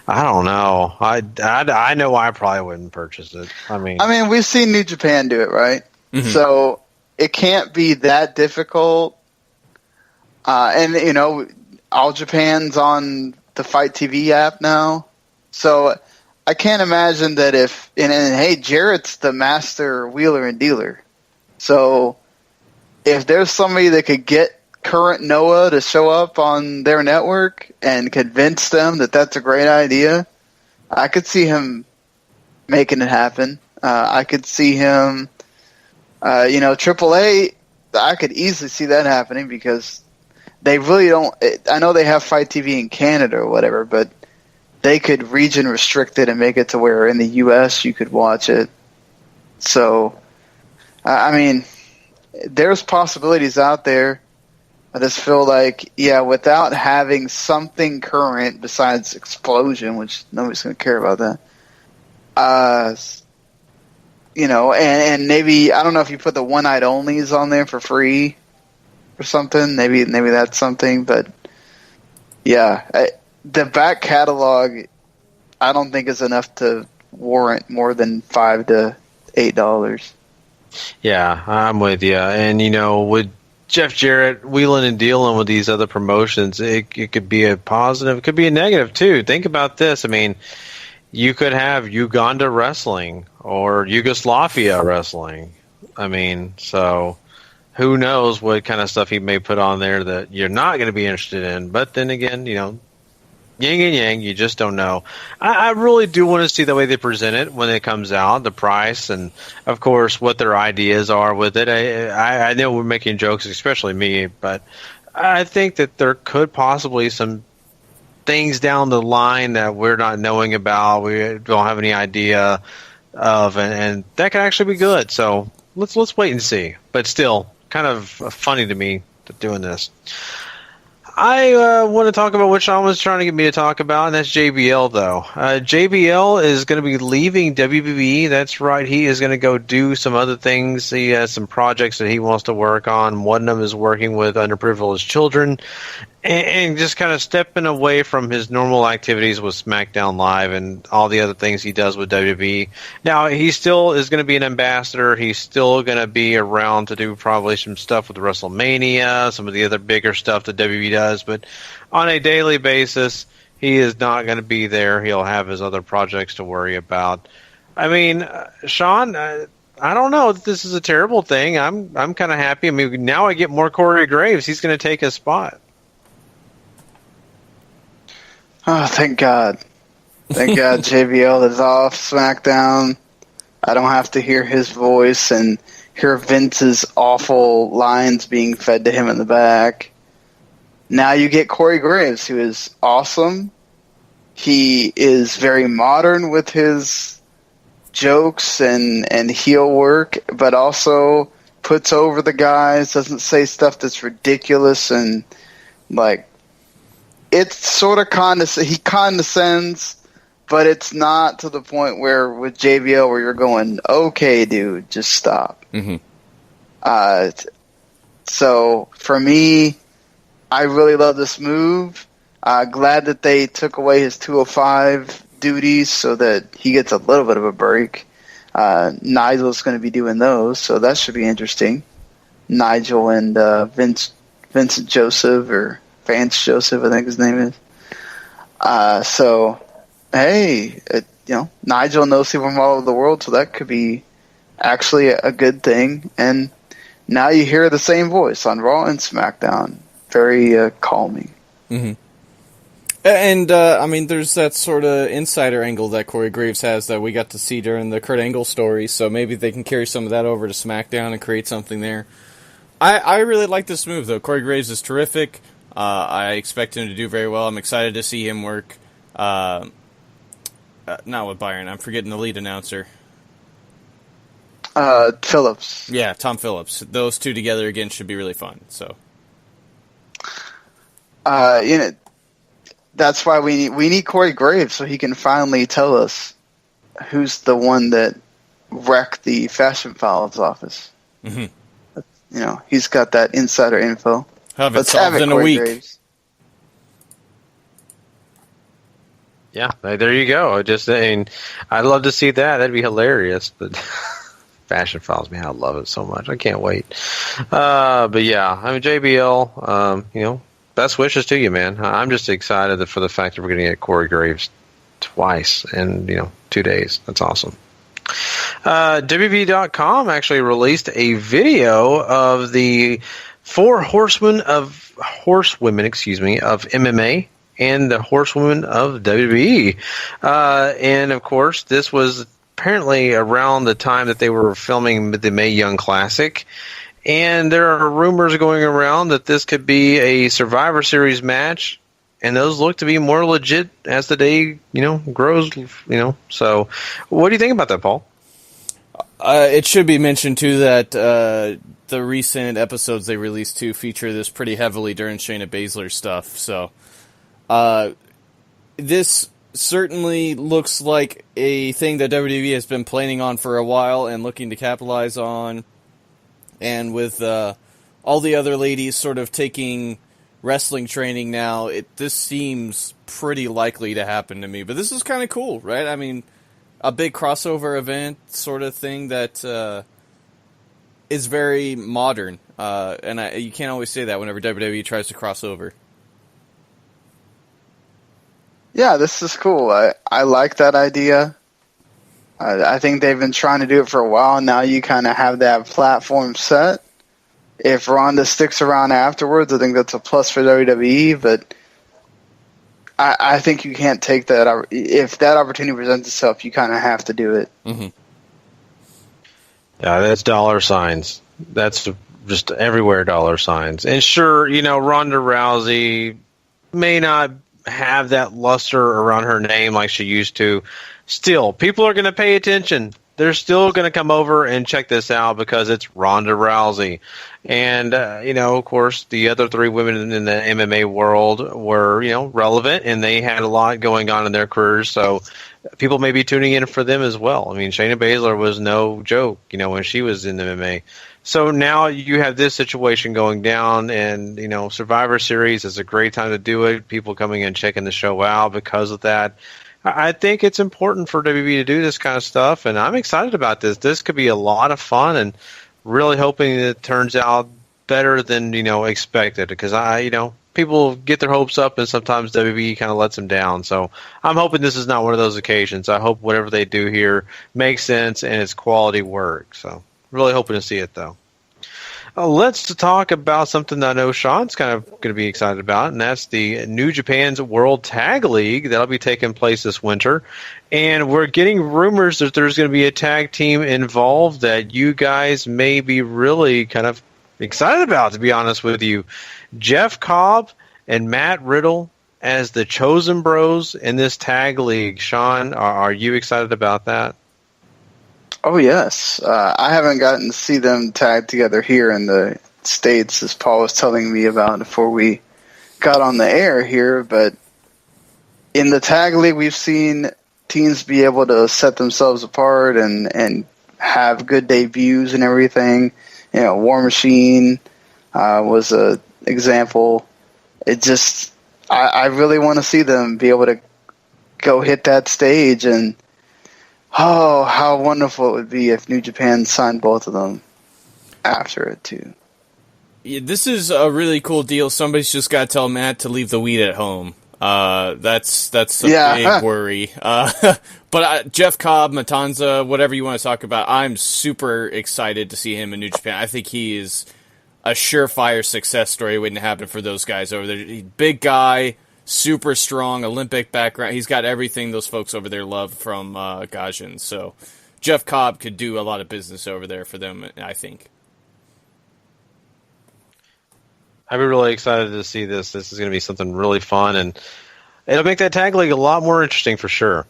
Speaker 3: I don't know. I know I probably wouldn't purchase it. I mean,
Speaker 6: we've seen New Japan do it, right? Mm-hmm. So it can't be that difficult. And All Japan's on the Fight TV app now, so I can't imagine that hey, Jarrett's the master wheeler and dealer. So if there's somebody that could get current Noah to show up on their network and convince them that that's a great idea, I could see him making it happen. I could see him, AAA, I could easily see that happening because they really don't, I know they have Fight TV in Canada or whatever, but they could region restrict it and make it to where in the U.S. you could watch it. So, I mean, there's possibilities out there. I just feel like, without having something current besides Explosion, which nobody's going to care about that, and maybe, I don't know if you put the one-night onlys on there for free or something. Maybe that's something, but the back catalog, I don't think is enough to warrant more than $5 to $8.
Speaker 3: Yeah, I'm with you. And with Jeff Jarrett wheeling and dealing with these other promotions, it could be a positive, it could be a negative too. Think about this. I mean, you could have Uganda wrestling or Yugoslavia wrestling. I mean, so who knows what kind of stuff he may put on there that you're not going to be interested in. But then again, yin and yang, you just don't know. I really do want to see the way they present it when it comes out, the price, and, of course, what their ideas are with it. I know we're making jokes, especially me, but I think that there could possibly some things down the line that we're not knowing about, we don't have any idea of, and that could actually be good. So let's wait and see. But still, kind of funny to me doing this. I want to talk about what Sean was trying to get me to talk about, and that's JBL, though. JBL is going to be leaving WBE. That's right. He is going to go do some other things. He has some projects that he wants to work on. One of them is working with underprivileged children and just kind of stepping away from his normal activities with Smackdown Live and all the other things he does with WWE. Now, he still is going to be an ambassador. He's still going to be around to do probably some stuff with WrestleMania, some of the other bigger stuff that WWE does. But on a daily basis, he is not going to be there. He'll have his other projects to worry about. I mean, Sean, I don't know if this is a terrible thing. I'm kind of happy. I mean, now I get more Corey Graves. He's going to take his spot.
Speaker 6: Oh, thank God. Thank God JBL is off SmackDown. I don't have to hear his voice and hear Vince's awful lines being fed to him in the back. Now you get Corey Graves, who is awesome. He is very modern with his jokes and heel work, but also puts over the guys, doesn't say stuff that's ridiculous, and like, it's sort of he condescends, but it's not to the point where with JBL where you're going, okay, dude, just stop.
Speaker 4: Mm-hmm.
Speaker 6: So for me, I really love this move. Glad that they took away his 205 duties so that he gets a little bit of a break. Nigel's going to be doing those, so that should be interesting. Nigel and Vince Vincent Joseph, or Vance Joseph, I think his name is. So, hey, Nigel knows people from all over the world, so that could be actually a good thing. And now you hear the same voice on Raw and SmackDown. Very calming.
Speaker 4: Mm-hmm. And, I mean, there's that sort of insider angle that Corey Graves has that we got to see during the Kurt Angle story, so maybe they can carry some of that over to SmackDown and create something there. I really like this move, though. Corey Graves is terrific. I expect him to do very well. I'm excited to see him work, not with Byron. I'm forgetting the lead announcer.
Speaker 6: Phillips.
Speaker 4: Yeah, Tom Phillips. Those two together again should be really fun, so.
Speaker 6: That's why we need Corey Graves, so he can finally tell us who's the one that wrecked the Fashion Files office.
Speaker 4: Mm-hmm.
Speaker 6: He's got that insider info.
Speaker 4: Have it solved in a week.
Speaker 6: Graves.
Speaker 3: Yeah, there you go. I'd love to see that. That'd be hilarious. But Fashion Files, man, I love it so much. I can't wait. But yeah, I mean, JBL, best wishes to you, man. I'm just excited for the fact that we're going to get Corey Graves twice in 2 days. That's awesome. WWE.com actually released a video of the four horsewomen of MMA and the horsewomen of WWE. And of course, this was apparently around the time that they were filming the Mae Young Classic. And there are rumors going around that this could be a Survivor Series match, and those look to be more legit as the day, grows, So, what do you think about that, Paul?
Speaker 4: It should be mentioned, too, that the recent episodes they released, too, feature this pretty heavily during Shayna Baszler's stuff. So, this certainly looks like a thing that WWE has been planning on for a while and looking to capitalize on. And with all the other ladies sort of taking wrestling training now, this seems pretty likely to happen to me. But this is kind of cool, right? I mean, a big crossover event sort of thing that is very modern. And you can't always say that whenever WWE tries to cross over.
Speaker 6: Yeah, this is cool. I like that idea. I think they've been trying to do it for a while. Now you kind of have that platform set. If Ronda sticks around afterwards, I think that's a plus for WWE, but I think you can't take that. If that opportunity presents itself, you kind of have to do it.
Speaker 4: Mm-hmm.
Speaker 3: Yeah, that's dollar signs. That's just everywhere dollar signs. And sure, Ronda Rousey may not have that luster around her name like she used to. Still, people are going to pay attention. They're still going to come over and check this out because it's Ronda Rousey. And, of course, the other three women in the MMA world were, relevant, and they had a lot going on in their careers. So people may be tuning in for them as well. I mean, Shayna Baszler was no joke, when she was in the MMA. So now you have this situation going down, and, Survivor Series is a great time to do it. People coming in checking the show out because of that. I think it's important for WWE to do this kind of stuff, and I'm excited about this. This could be a lot of fun, and really hoping it turns out better than expected. Because people get their hopes up, and sometimes WWE kind of lets them down. So I'm hoping this is not one of those occasions. I hope whatever they do here makes sense and it's quality work. So really hoping to see it, though. Let's talk about something that I know Sean's kind of going to be excited about, and that's the New Japan's World Tag League that'll be taking place this winter. And we're getting rumors that there's going to be a tag team involved that you guys may be really kind of excited about, to be honest with you. Jeff Cobb and Matt Riddle as the Chosen Bros in this tag league. Sean, are you excited about that?
Speaker 6: Oh, yes. I haven't gotten to see them tagged together here in the States, as Paul was telling me about before we got on the air here. But in the tag league, we've seen teams be able to set themselves apart and have good debuts and everything. War Machine was an example. I really want to see them be able to go hit that stage, and oh, how wonderful it would be if New Japan signed both of them after it, too.
Speaker 4: Yeah, this is a really cool deal. Somebody's just got to tell Matt to leave the weed at home. That's a big worry. But Jeff Cobb, Matanza, whatever you want to talk about, I'm super excited to see him in New Japan. I think he is a surefire success story waiting to happen for those guys over there. Big guy, super strong, Olympic background. He's got everything those folks over there love from Gaijin. So Jeff Cobb could do a lot of business over there for them, I think.
Speaker 3: I'd be really excited to see this. This is going to be something really fun, and it'll make that tag league a lot more interesting for sure.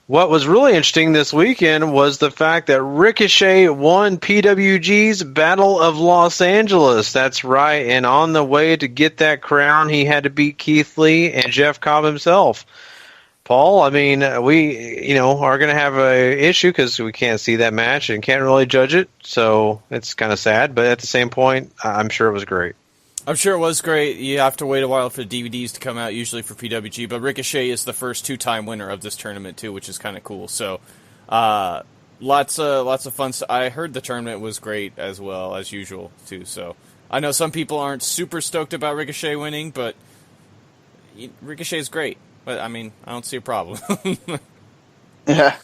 Speaker 3: What was really interesting this weekend was the fact that Ricochet won PWG's Battle of Los Angeles. That's right, and on the way to get that crown, he had to beat Keith Lee and Jeff Cobb himself. Paul, I mean, we are going to have an issue because we can't see that match and can't really judge it, so it's kind of sad, but at the same point, I'm sure it was great.
Speaker 4: I'm sure it was great. You have to wait a while for the DVDs to come out, usually for PWG, but Ricochet is the first two-time winner of this tournament, too, which is kind of cool. So, lots of fun. I heard the tournament was great as well, as usual, too. So, I know some people aren't super stoked about Ricochet winning, but Ricochet's great. But, I mean, I don't see a problem.
Speaker 6: Yeah.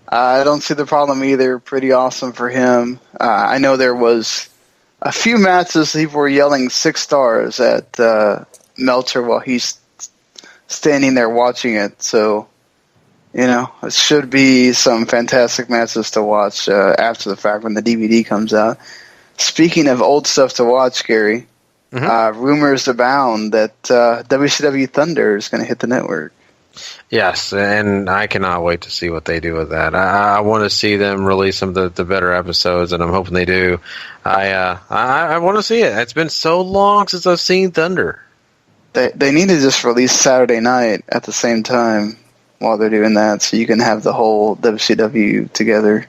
Speaker 6: I don't see the problem either. Pretty awesome for him. I know there was a few matches people were yelling 6 stars at Meltzer while he's standing there watching it. So, it should be some fantastic matches to watch after the fact when the DVD comes out. Speaking of old stuff to watch, Gary, rumors abound that WCW Thunder is going to hit the network.
Speaker 3: Yes, and I cannot wait to see what they do with that. I want to see them release some of the better episodes, and I'm hoping they do. I want to see it. It's been so long since I've seen Thunder.
Speaker 6: They need to just release Saturday night at the same time while they're doing that, so you can have the whole WCW together.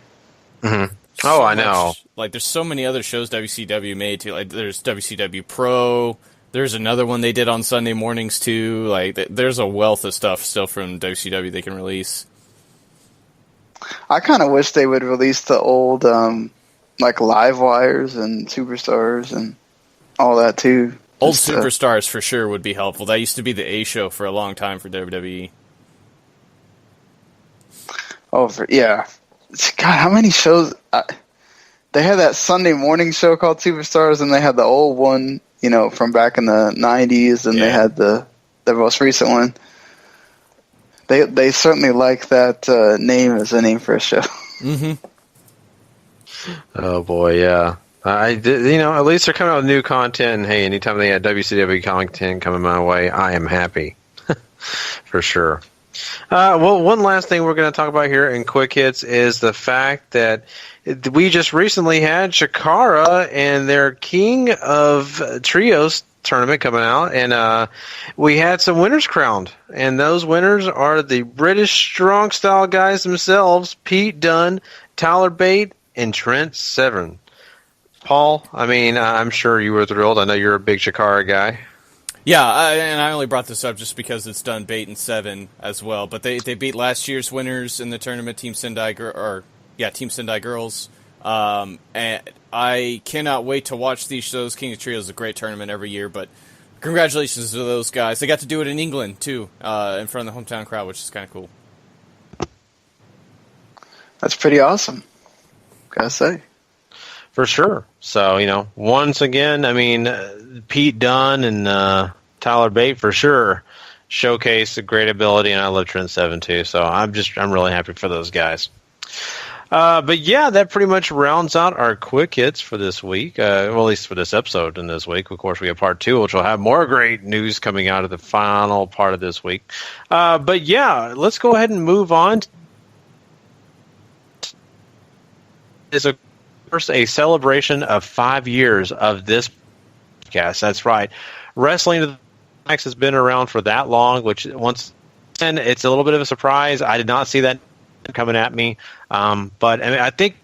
Speaker 3: Mm-hmm. Oh, I know.
Speaker 4: There's so many other shows WCW made, too. Like, there's WCW Pro. There's another one they did on Sunday mornings, too. There's a wealth of stuff still from WCW they can release.
Speaker 6: I kind of wish they would release the old, Live Wires and Superstars and all that, too.
Speaker 4: Old Superstars, for sure, would be helpful. That used to be the A show for a long time for WWE.
Speaker 6: Yeah. God, how many shows? They had that Sunday morning show called Superstars, and they had the old one, from back in the 90s, and they had the most recent one. They certainly like that name as a name for a show.
Speaker 4: Mm-hmm.
Speaker 3: Oh, boy, yeah. At least they're coming out with new content, and hey, anytime they have WCW content coming my way, I am happy. For sure. One last thing we're going to talk about here in Quick Hits is the fact that we just recently had Chikara and their King of Trios tournament coming out, and we had some winners crowned. And those winners are the British Strong Style guys themselves, Pete Dunne, Tyler Bate, and Trent Seven. Paul, I mean, I'm sure you were thrilled. I know you're a big Chikara guy.
Speaker 4: Yeah, and I only brought this up just because it's done Bate and Seven as well. But they beat last year's winners in the tournament, Team Sendai Girls. And I cannot wait to watch these shows. King of Trios is a great tournament every year, but congratulations to those guys. They got to do it in England, too, in front of the hometown crowd, which is kind of cool.
Speaker 6: That's pretty awesome, gotta say.
Speaker 3: For sure. So, once again, I mean, Pete Dunne and Tyler Bate for sure showcase a great ability, and I love Trent Seven too. So I'm really happy for those guys. But yeah, that pretty much rounds out our quick hits for this week. Well, at least for this episode and this week. Of course, we have part 2, which will have more great news coming out of the final part of this week. But yeah, let's go ahead and move on. It's a celebration of 5 years of this podcast. That's right. Wrestling to the Max has been around for that long, which once again, it's a little bit of a surprise. I did not see that coming at me. But I mean, I think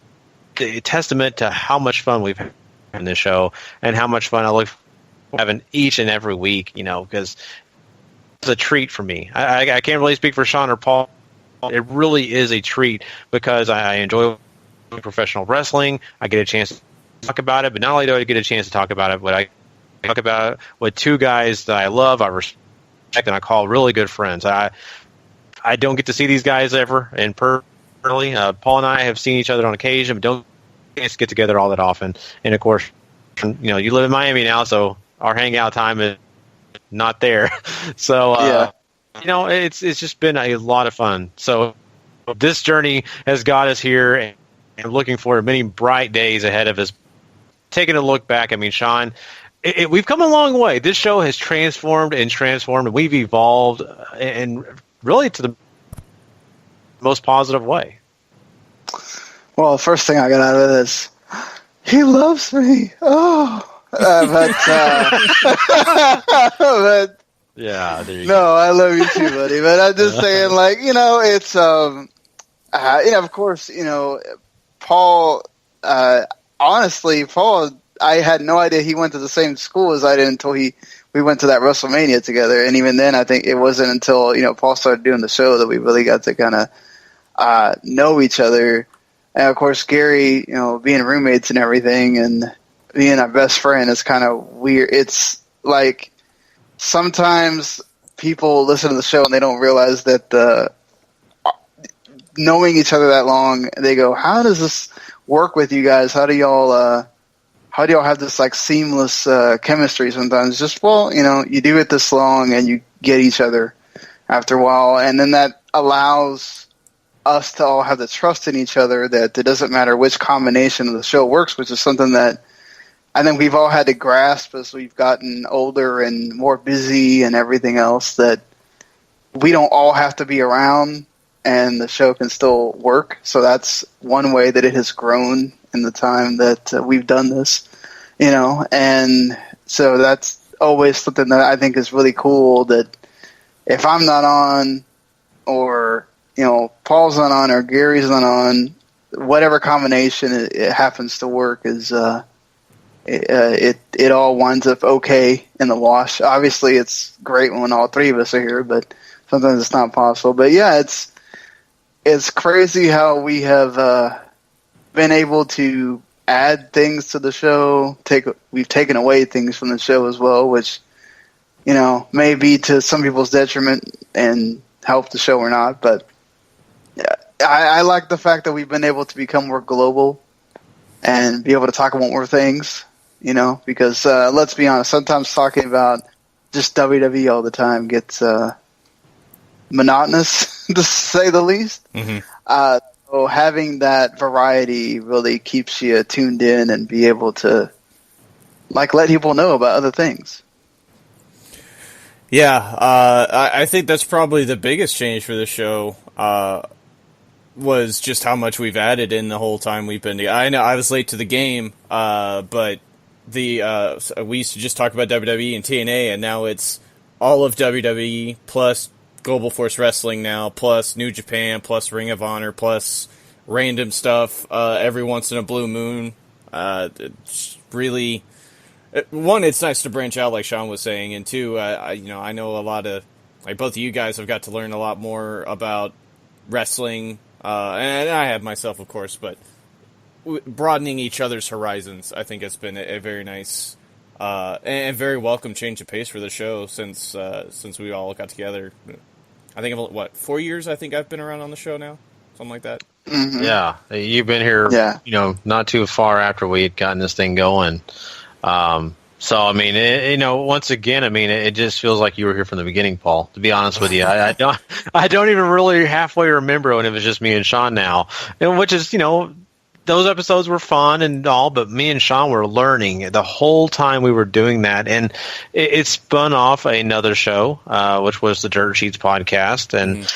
Speaker 3: a testament to how much fun we've had in this show and how much fun I look forward to having each and every week, because it's a treat for me. I can't really speak for Sean or Paul. It really is a treat because I enjoy professional wrestling. I get a chance to talk about it, but not only do I get a chance to talk about it, but I talk about it with two guys that I love, I respect, and I call really good friends. I don't get to see these guys ever in personally. Paul and I have seen each other on occasion, but don't get together all that often. And of course, you live in Miami now, so our hangout time is not there. So it's just been a lot of fun. So this journey has got us here, and looking forward to many bright days ahead of us. Taking a look back, I mean, Sean, we've come a long way. This show has transformed. We've evolved, and really to the most positive way.
Speaker 6: Well, the first thing I got out of it is, he loves me. Oh, but
Speaker 3: yeah, there you
Speaker 6: go. No, I love you too, buddy. But I'm just saying, it's of course, Paul. Honestly, Paul, I had no idea he went to the same school as I did until we went to that WrestleMania together. And even then, I think it wasn't until, Paul started doing the show that we really got to kind of know each other. And, of course, Gary, being roommates and everything and being our best friend is kind of weird. It's like sometimes people listen to the show and they don't realize that knowing each other that long, they go, how does this work with you guys? How do y'all have this like seamless chemistry sometimes? Just, you do it this long and you get each other after a while, and then that allows us to all have the trust in each other that it doesn't matter which combination of the show works, which is something that I think we've all had to grasp as we've gotten older and more busy and everything else, that we don't all have to be around and the show can still work. So that's one way that it has grown in the time that we've done this, and so that's always something that I think is really cool, that if I'm not on, or, Paul's not on, or Gary's not on, whatever combination it happens to work is, it all winds up okay in the wash. Obviously it's great when all three of us are here, but sometimes it's not possible. But yeah, it's crazy how we have been able to add things to the show. We've taken away things from the show as well, which may be to some people's detriment and help the show or not. But I like the fact that we've been able to become more global and be able to talk about more things. Because let's be honest, sometimes talking about just WWE all the time gets monotonous, to say the least.
Speaker 4: Mm-hmm.
Speaker 6: So having that variety really keeps you tuned in and be able to let people know about other things.
Speaker 4: Yeah, I think that's probably the biggest change for the show, was just how much we've added in the whole time we've been together. I know I was late to the game, but we used to just talk about WWE and TNA, and now it's all of WWE plus Global Force Wrestling now, plus New Japan, plus Ring of Honor, plus random stuff every once in a blue moon. It's really, one, it's nice to branch out like Sean was saying, and two, I know a lot of, both of you guys have got to learn a lot more about wrestling, and I have myself, of course, but broadening each other's horizons, I think, has been a very nice and very welcome change of pace for the show since we all got together. I think 4 years I think I've been around on the show now, something like that.
Speaker 6: Mm-hmm.
Speaker 3: Yeah, you've been here, not too far after we had gotten this thing going. So I mean, once again, I mean, it just feels like you were here from the beginning, Paul. To be honest with you, I don't even really halfway remember when it was just me and Sean now, which is those episodes were fun and all, but me and Sean were learning the whole time we were doing that, and it spun off another show, which was the Dirt Sheets podcast, and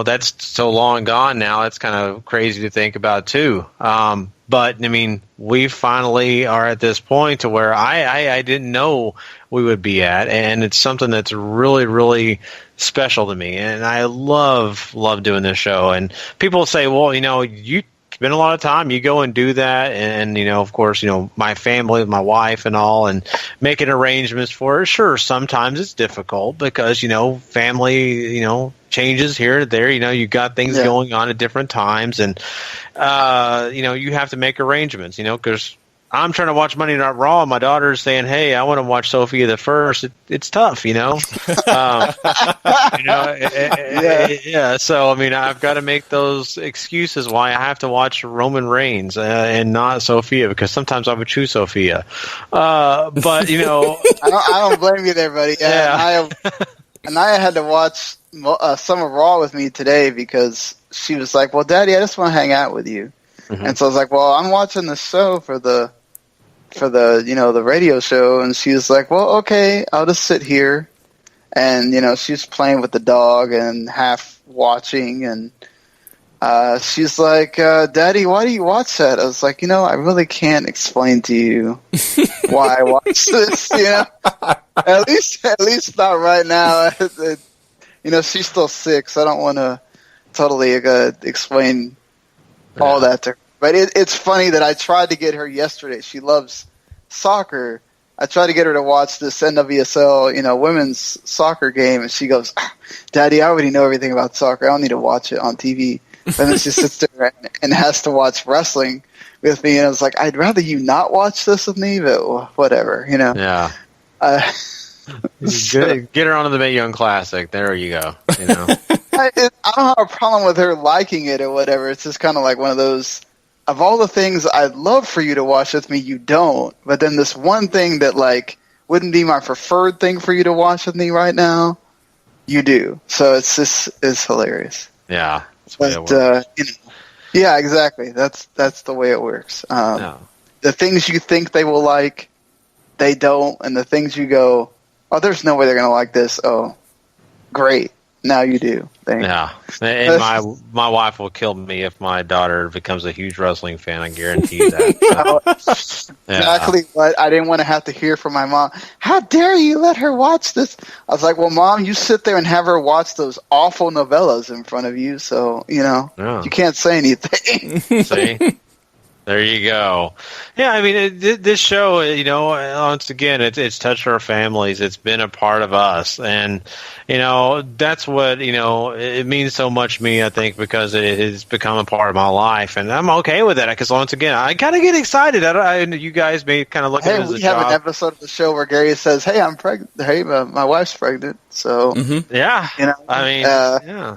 Speaker 3: that's so long gone now. It's kind of crazy to think about too. But I mean, we finally are at this point to where I didn't know we would be at, and it's something that's really, really special to me, and I love doing this show. And people say, well, you spend a lot of time, you go and do that, and of course, my family, my wife and all, and making arrangements for it. Sure, sometimes it's difficult because family changes here and there. You got things going on at different times, and you have to make arrangements, because I'm trying to watch Monday Night Raw, and my daughter's saying, "Hey, I want to watch Sophia the First." It's tough, you know. Yeah. So I mean, I've got to make those excuses why I have to watch Roman Reigns and not Sophia, because sometimes I would choose Sophia. But you know,
Speaker 6: I don't blame you there, buddy.
Speaker 3: Yeah.
Speaker 6: Anaya had to watch some of Raw with me today because she was like, "Well, Daddy, I just want to hang out with you." Mm-hmm. And so I was like, "Well, I'm watching the show for the the radio show," and she was like, "Well, okay, I'll just sit here." And she's playing with the dog and half watching, and she's like, "Daddy, why do you watch that?" I was like, I really can't explain to you why I watch this. At least not right now. She's still 6. I don't want to totally explain all that to her. But it's funny that I tried to get her yesterday. She loves soccer. I tried to get her to watch this NWSL, women's soccer game, and she goes, "Daddy, I already know everything about soccer. I don't need to watch it on TV." And then she sits there and has to watch wrestling with me, and I was like, "I'd rather you not watch this with me, but whatever,
Speaker 3: Yeah. Get her onto the Mae Young Classic. There you go.
Speaker 6: I don't have a problem with her liking it or whatever. It's just kind of like one of those, of all the things I'd love for you to watch with me, you don't. But then this one thing that wouldn't be my preferred thing for you to watch with me right now, you do. So it's hilarious.
Speaker 3: Yeah.
Speaker 6: But yeah, exactly. That's the way it works. The things you think they will like, they don't, and the things you go, "Oh, there's no way they're gonna like this." Oh, great. Now you do.
Speaker 3: Yeah, and my wife will kill me if my daughter becomes a huge wrestling fan. I guarantee you that. So,
Speaker 6: exactly what I didn't want to have to hear from my mom. "How dare you let her watch this?" I was like, "Well, Mom, you sit there and have her watch those awful novellas in front of you, so you can't say anything."
Speaker 3: See. There you go. Yeah, I mean, this show, once again, it's touched our families. It's been a part of us, and that's what it means so much to me. I think because it has become a part of my life, and I'm okay with that. Because once again, I kind of get excited. You guys may kind of look at it as a job.
Speaker 6: We have an episode of the show where Gary says, "Hey, I'm pregnant. Hey, my wife's pregnant." So
Speaker 3: yeah, I mean, yeah.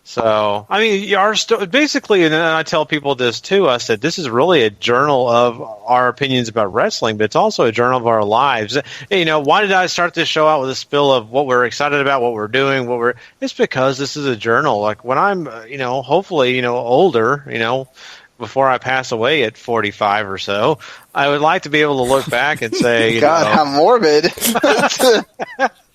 Speaker 3: So, I mean, basically, and I tell people this too, I said, this is really a journal of our opinions about wrestling, but it's also a journal of our lives. Why did I start this show out with a spill of what we're excited about, what we're doing, it's because this is a journal. Like when I'm, hopefully, older, before I pass away at 45 or so, I would like to be able to look back and say,
Speaker 6: God, how morbid.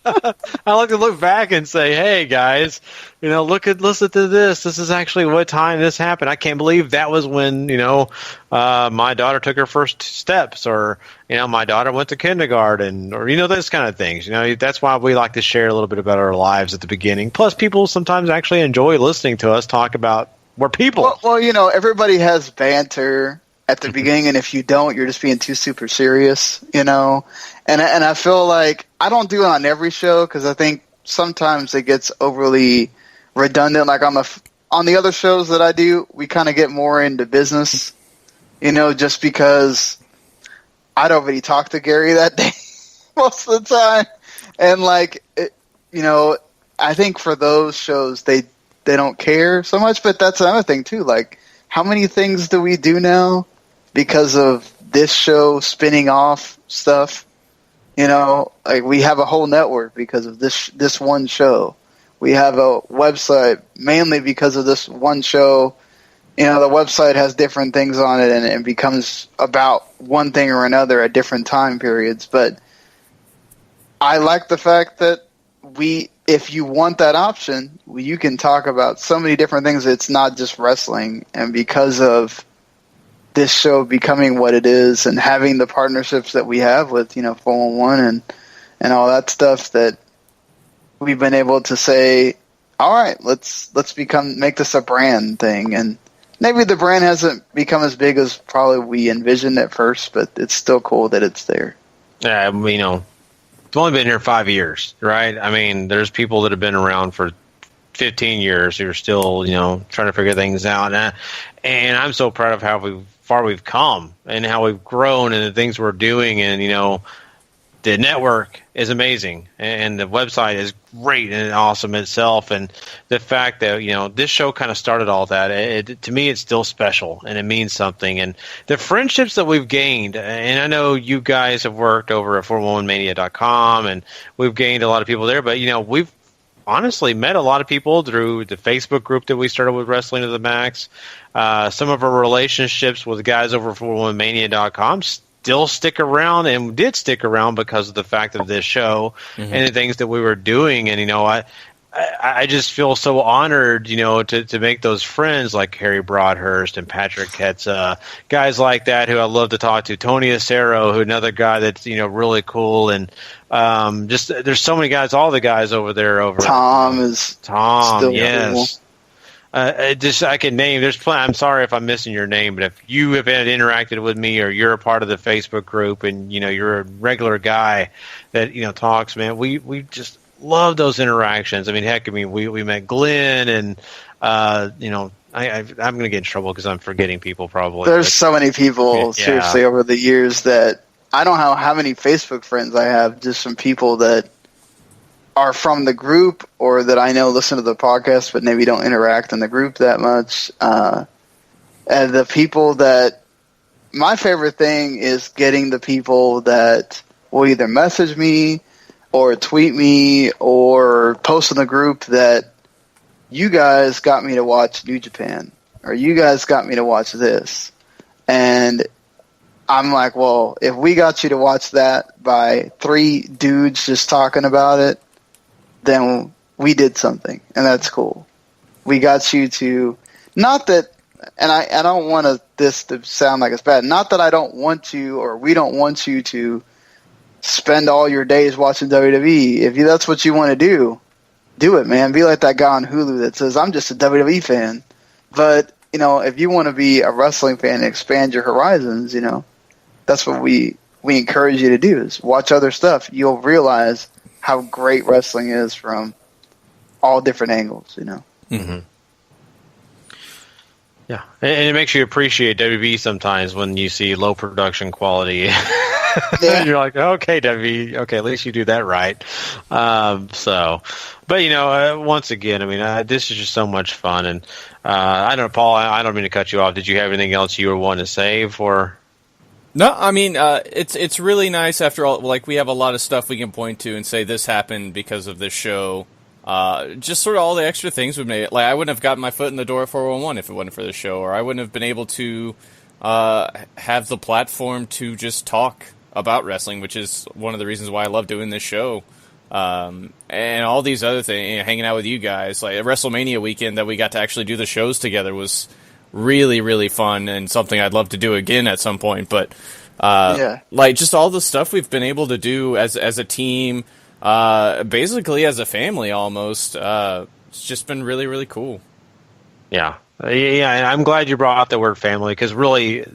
Speaker 3: I like to look back and say, "Hey guys, listen to this. This is actually what time this happened. I can't believe that was when my daughter took her first steps, or my daughter went to kindergarten, or those kind of things. That's why we like to share a little bit about our lives at the beginning. Plus, people sometimes actually enjoy listening to us talk about we're people.
Speaker 6: Well, everybody has banter at the beginning, and if you don't, you're just being too super serious, And I feel like I don't do it on every show because I think sometimes it gets overly redundant. Like on the other shows that I do, we kind of get more into business, just because I'd already talked to Gary that day most of the time, and I think for those shows they don't care so much. But that's another thing too. Like, how many things do we do now because of this show spinning off stuff? We have a whole network because of this one show. We have a website mainly because of this one show. The website has different things on it, and it becomes about one thing or another at different time periods. But I like the fact that if you want that option, you can talk about so many different things. It's not just wrestling. And because of this show becoming what it is and having the partnerships that we have with, 411 and all that stuff, that we've been able to say, all right, let's make this a brand thing. And maybe the brand hasn't become as big as probably we envisioned at first, but it's still cool that it's there.
Speaker 3: Yeah, it's only been here 5 years, right? I mean, there's people that have been around for 15 years who are still, trying to figure things out. And I'm so proud of how we've far we've come and how we've grown and the things we're doing. And, the network is amazing and the website is great and awesome itself. And the fact that, this show kind of started all that, to me, it's still special and it means something. And the friendships that we've gained, and I know you guys have worked over at 411mania.com and we've gained a lot of people there, but, we've honestly met a lot of people through the Facebook group that we started with Wrestling to the Max. Some of our relationships with the guys over at 411mania.com still stick around and did stick around because of the fact of this show and the things that we were doing. And, I just feel so honored, to make those friends like Harry Broadhurst and Patrick Ketza, guys like that who I love to talk to. Tony Acero, who another guy that's, really cool. And just there's so many guys, all the guys over there.
Speaker 6: Tom, still
Speaker 3: yes.
Speaker 6: Cool.
Speaker 3: I can name. There's plenty. I'm sorry if I'm missing your name, but if you have interacted with me or you're a part of the Facebook group and you're a regular guy that talks, man, we just love those interactions. I mean, heck, we met Glenn and I'm going to get in trouble because I'm forgetting people probably.
Speaker 6: There's so many people seriously over the years that I don't know how many Facebook friends I have. Just some people that are from the group or that I know listen to the podcast but maybe don't interact in the group that much. And the people that – my favorite thing is getting the people that will either message me or tweet me or post in the group that you guys got me to watch New Japan or you guys got me to watch this. And I'm like, well, if we got you to watch that by 3 dudes just talking about it, then we did something, and that's cool. We got you to, not that, and I don't want this to sound like it's bad, not that I don't want you or we don't want you to spend all your days watching WWE. If that's what you want to do it, man. Be like that guy on Hulu that says, I'm just a WWE fan. But, if you want to be a wrestling fan and expand your horizons, that's what we encourage you to do is watch other stuff. You'll realize how great wrestling is from all different angles,
Speaker 3: Mm-hmm. Yeah, and it makes you appreciate WB sometimes when you see low production quality. Yeah. You're like, okay, WB, okay, at least you do that right. But once again, this is just so much fun, and I don't know, Paul, I don't mean to cut you off. Did you have anything else you were wanting to say for?
Speaker 4: No, it's really nice after all. Like, we have a lot of stuff we can point to and say this happened because of this show. Just sort of all the extra things we've made. Like, I wouldn't have gotten my foot in the door at 411 if it wasn't for the show, or I wouldn't have been able to have the platform to just talk about wrestling, which is one of the reasons why I love doing this show. And all these other things, hanging out with you guys. Like, WrestleMania weekend that we got to actually do the shows together was really, really fun and something I'd love to do again at some point. But like, just all the stuff we've been able to do as a team, basically as a family almost, it's just been really, really cool.
Speaker 3: Yeah. Yeah, and I'm glad you brought out the word family because really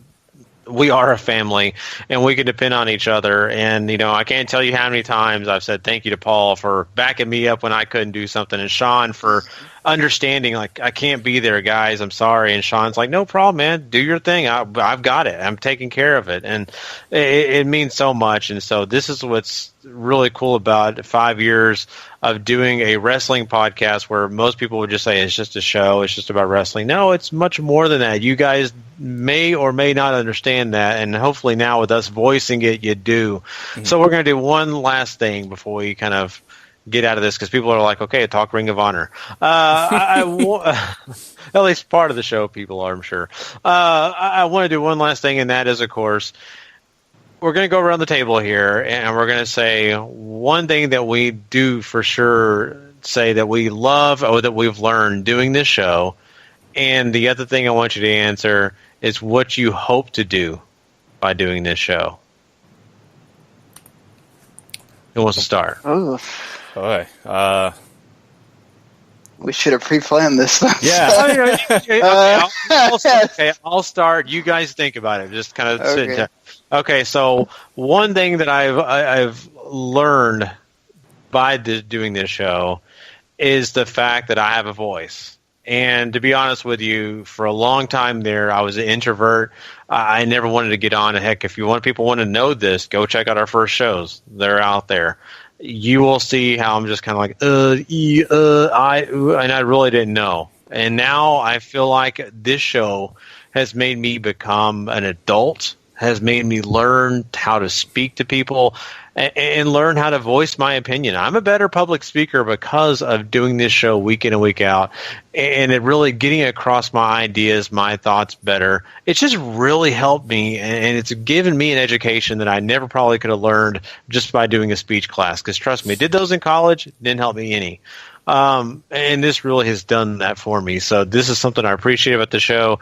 Speaker 3: we are a family and we can depend on each other. And, I can't tell you how many times I've said thank you to Paul for backing me up when I couldn't do something and Sean for understanding, like, I can't be there, guys. I'm sorry. And Sean's like, no problem, man. Do your thing. I've got it. I'm taking care of it. And it means so much. And so this is what's really cool about 5 years of doing a wrestling podcast where most people would just say it's just a show. It's just about wrestling. No, it's much more than that. You guys may or may not understand that. And hopefully now with us voicing it, you do. Mm-hmm. So we're going to do one last thing before we kind of get out of this because people are like, okay, talk Ring of Honor. At least part of the show people are, I'm sure. I want to do one last thing, and that is, of course, we're going to go around the table here, and we're going to say one thing that we do for sure say that we love or that we've learned doing this show, and the other thing I want you to answer is what you hope to do by doing this show. Who wants to start?
Speaker 6: Oh.
Speaker 4: Boy,
Speaker 6: we should have pre-planned this stuff.
Speaker 3: Yeah. I'll start. You guys think about it. Just kind of sit down. Okay, so one thing that I've learned by doing this show is the fact that I have a voice. And to be honest with you, for a long time there, I was an introvert. I never wanted to get on. Heck, if people want to know this, go check out our first shows. They're out there. You will see how I'm just kind of like, and I really didn't know. And now I feel like this show has made me become an adult, has made me learn how to speak to people, and learn how to voice my opinion. I'm a better public speaker because of doing this show week in and week out, and it really getting across my ideas, my thoughts better. It's just really helped me, and it's given me an education that I never probably could have learned just by doing a speech class. Because trust me, did those in college, didn't help me any. And this really has done that for me. So this is something I appreciate about the show.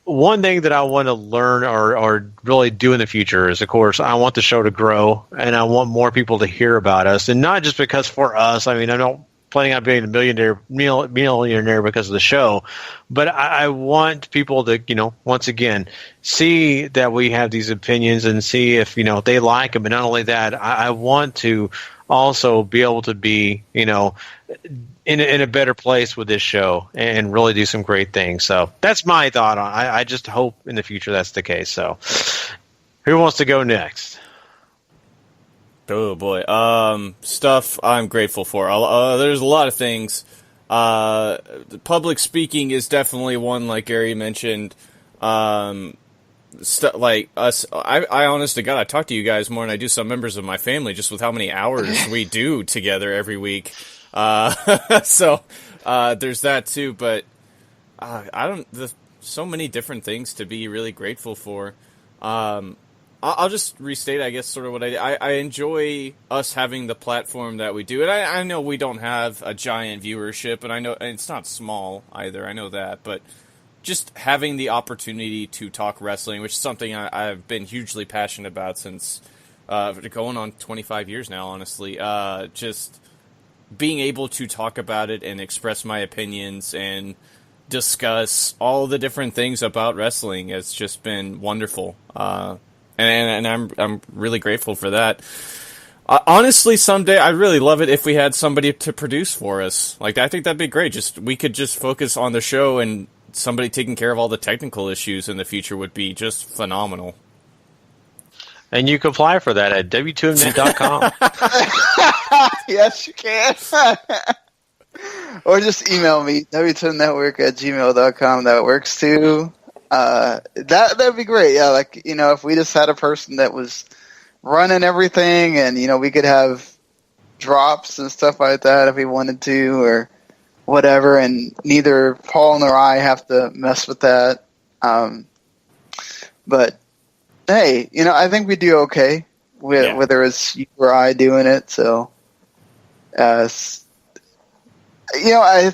Speaker 3: One thing that I want to learn or really do in the future is, of course, I want the show to grow, and I want more people to hear about us, and not just because for us. I mean, I'm not planning on being a millionaire because of the show, but I want people to, once again, see that we have these opinions and see if, they like them. But not only that, I want to also be able to be, in a better place with this show and really do some great things. So that's my thought on it. I just hope in the future that's the case. So who wants to go next?
Speaker 4: Oh boy. Stuff I'm grateful for. There's a lot of things. Public speaking is definitely one, like Gary mentioned. Like us, I honest to God, I talk to you guys more than I do some members of my family, just with how many hours we do together every week. So there's that too, but there's so many different things to be really grateful for. I'll just restate, I guess, sort of what I enjoy us having the platform that we do. And I know we don't have a giant viewership, and I know and it's not small either. I know that, but just having the opportunity to talk wrestling, which is something I've been hugely passionate about since going on 25 years now, honestly. Just being able to talk about it and express my opinions and discuss all the different things about wrestling has just been wonderful. And I'm really grateful for that. Honestly, someday I'd really love it if we had somebody to produce for us. Like, I think that'd be great. We could just focus on the show, and somebody taking care of all the technical issues in the future would be just phenomenal.
Speaker 3: And you can apply for that at W2M.com.
Speaker 6: Yes, you can. Or just email me, W2Mnetwork@gmail.com. That works too. That'd be great. Yeah, like, if we just had a person that was running everything, and we could have drops and stuff like that if we wanted to, or whatever, and neither Paul nor I have to mess with that. But hey, I think we do okay whether it's you or I doing it. So, I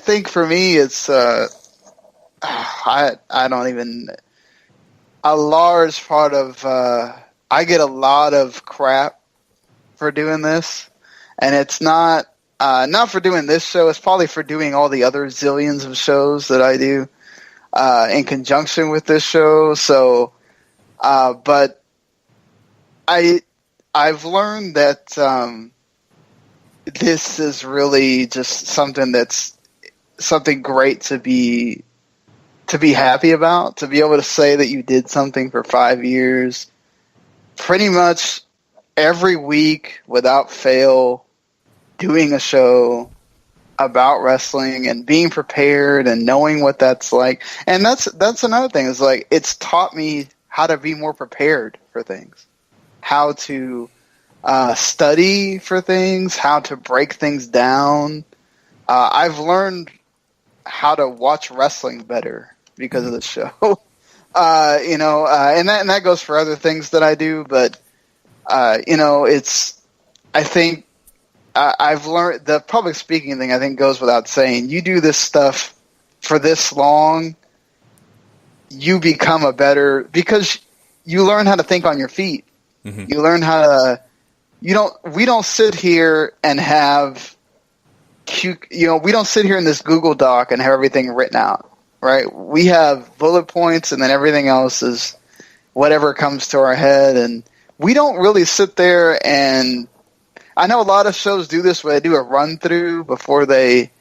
Speaker 6: think for me it's I don't even, a large part of I get a lot of crap for doing this, and it's not for doing this show. It's probably for doing all the other zillions of shows that I do in conjunction with this show. So, but I've learned that this is really just something great to be happy about, to be able to say that you did something for 5 years, pretty much every week without fail, doing a show about wrestling and being prepared and knowing what that's like. And that's another thing, is like, it's taught me how to be more prepared for things, how to study for things, how to break things down. I've learned how to watch wrestling better because of the show. And that goes for other things that I do, but I think I've learned the public speaking thing. I think goes without saying. You do this stuff for this long, you become because you learn how to think on your feet. Mm-hmm. You learn how to. We don't sit here and have. We don't sit here in this Google Doc and have everything written out, right? We have bullet points, and then everything else is whatever comes to our head, and we don't really sit there and. I know a lot of shows do this where they do a run through before they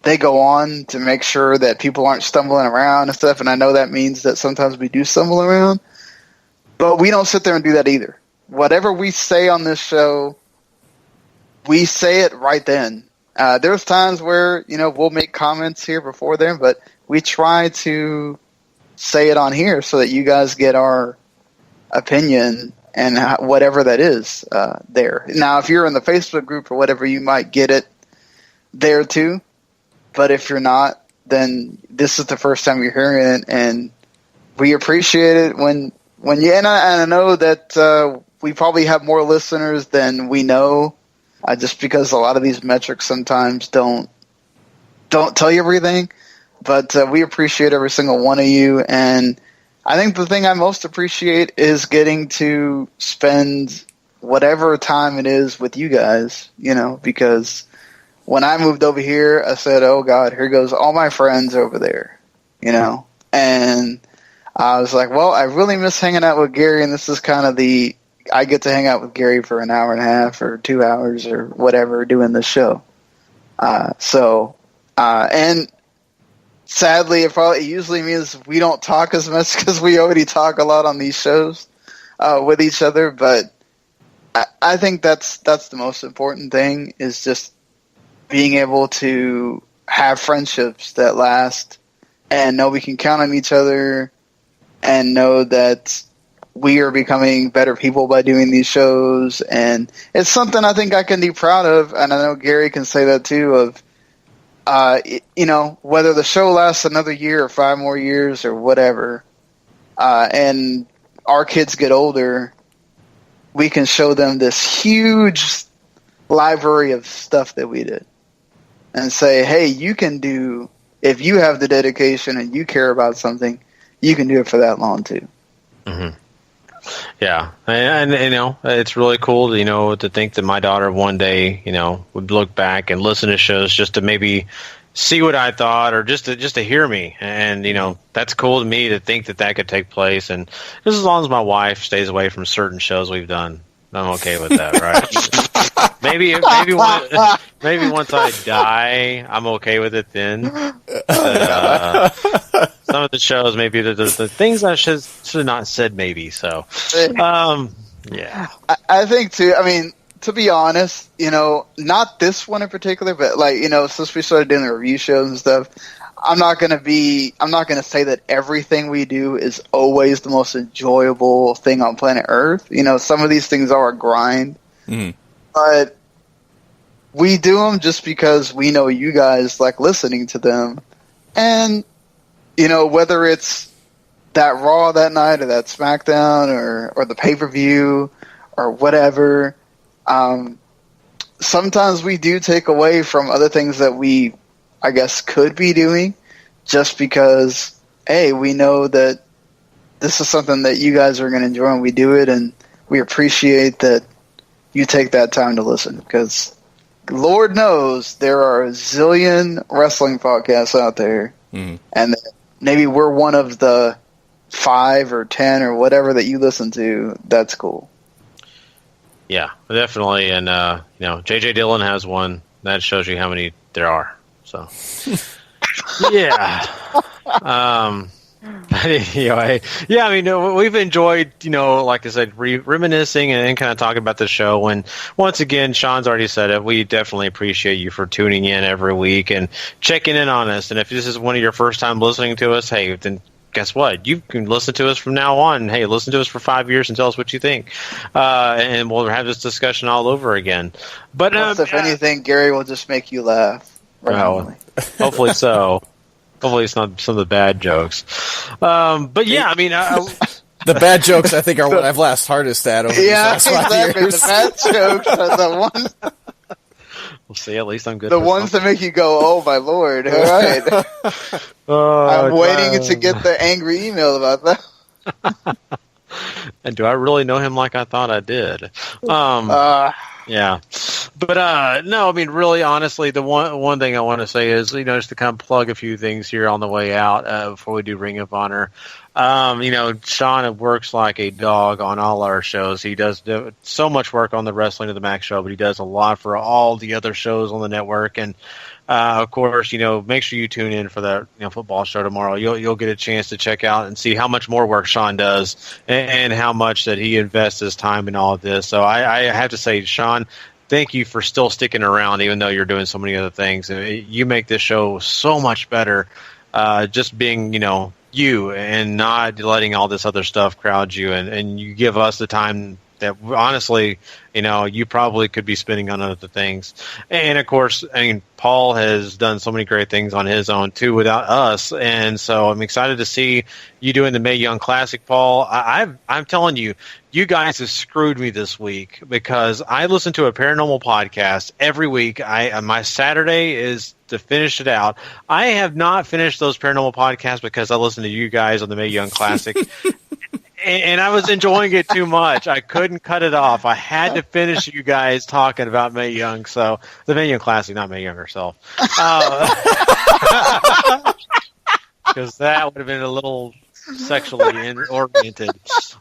Speaker 6: they go on to make sure that people aren't stumbling around and stuff. And I know that means that sometimes we do stumble around, but we don't sit there and do that either. Whatever we say on this show, we say it right then. There's times where, we'll make comments here before then, but we try to say it on here so that you guys get our opinion and whatever that is there. Now, if you're in the Facebook group or whatever, you might get it there too. But if you're not, then this is the first time you're hearing it, and we appreciate it when you. And I know that we probably have more listeners than we know, just because a lot of these metrics sometimes don't tell you everything. But we appreciate every single one of you, and I think the thing I most appreciate is getting to spend whatever time it is with you guys, because when I moved over here, I said, oh, God, here goes all my friends over there, and I was like, well, I really miss hanging out with Gary, and this is kind of I get to hang out with Gary for an hour and a half or 2 hours or whatever doing this show. And sadly, it usually means we don't talk as much because we already talk a lot on these shows with each other. But I think that's the most important thing, is just being able to have friendships that last and know we can count on each other and know that we are becoming better people by doing these shows. And it's something I think I can be proud of, and I know Gary can say that too, of whether the show lasts another year or 5 more years or whatever, and our kids get older, we can show them this huge library of stuff that we did and say, hey, you can do, if you have the dedication and you care about something, you can do it for that long too.
Speaker 3: Mm-hmm. Yeah, and it's really cool to think that my daughter one day would look back and listen to shows just to maybe see what I thought, or just to hear me, and that's cool to me to think that could take place. And just as long as my wife stays away from certain shows we've done, I'm okay with that, right? maybe once I die, I'm okay with it then. Some of the shows, maybe the things I should have not said, maybe. So, yeah.
Speaker 6: I think too. I mean, to be honest, not this one in particular, but since we started doing the review shows and stuff, I'm not going to say that everything we do is always the most enjoyable thing on planet Earth. Some of these things are a grind, but we do them just because we know you guys like listening to them. And, whether it's that Raw that night or that Smackdown or the pay-per-view or whatever, sometimes we do take away from other things that we, I guess, could be doing, just because, hey, we know that this is something that you guys are going to enjoy and we do it, and we appreciate that you take that time to listen, because Lord knows there are a zillion wrestling podcasts out there, and maybe we're one of the 5 or 10 or whatever that you listen to. That's cool.
Speaker 3: Yeah, definitely. And, J.J. Dillon has one. That shows you how many there are. So, yeah. Anyway, yeah, I mean, we've enjoyed, like I said, reminiscing and kind of talking about the show. And once again, Sean's already said it. We definitely appreciate you for tuning in every week and checking in on us. And if this is one of your first time listening to us, hey, then guess what? You can listen to us from now on. Hey, listen to us for 5 years and tell us what you think. And we'll have this discussion all over again. But
Speaker 6: if anything, Gary will just make you laugh.
Speaker 3: Hopefully so. Hopefully it's not some of the bad jokes. But yeah, I mean,
Speaker 4: the bad jokes I think are what I've laughed hardest at over these last 5 years.
Speaker 6: The bad jokes are the ones.
Speaker 3: We'll see. At least I'm good.
Speaker 6: The ones that make you go, "Oh my lord!" All right. I'm waiting to get the angry email about that.
Speaker 3: And do I really know him like I thought I did? Yeah. But no, I mean, really, honestly, the one thing I want to say is, just to kind of plug a few things here on the way out before we do Ring of Honor. Sean works like a dog on all our shows. He does so much work on the Wrestling to the Max show, but he does a lot for all the other shows on the network. And of course, make sure you tune in for that football show tomorrow. You'll get a chance to check out and see how much more work Sean does and how much that he invests his time in all of this. So I have to say, Sean, thank you for still sticking around, even though you're doing so many other things. You make this show so much better, just being, you and not letting all this other stuff crowd you. And you give us the time that, honestly, you probably could be spending on other things. And, of course, Paul has done so many great things on his own, too, without us. And so I'm excited to see you doing the Mae Young Classic, Paul. I'm telling you, you guys have screwed me this week because I listen to a paranormal podcast every week. My Saturday is to finish it out. I have not finished those paranormal podcasts because I listen to you guys on the Mae Young Classic. And I was enjoying it too much. I couldn't cut it off. I had to finish you guys talking about Mae Young. So the Mae Young Classic, not Mae Young herself. Because that would have been a little sexually oriented.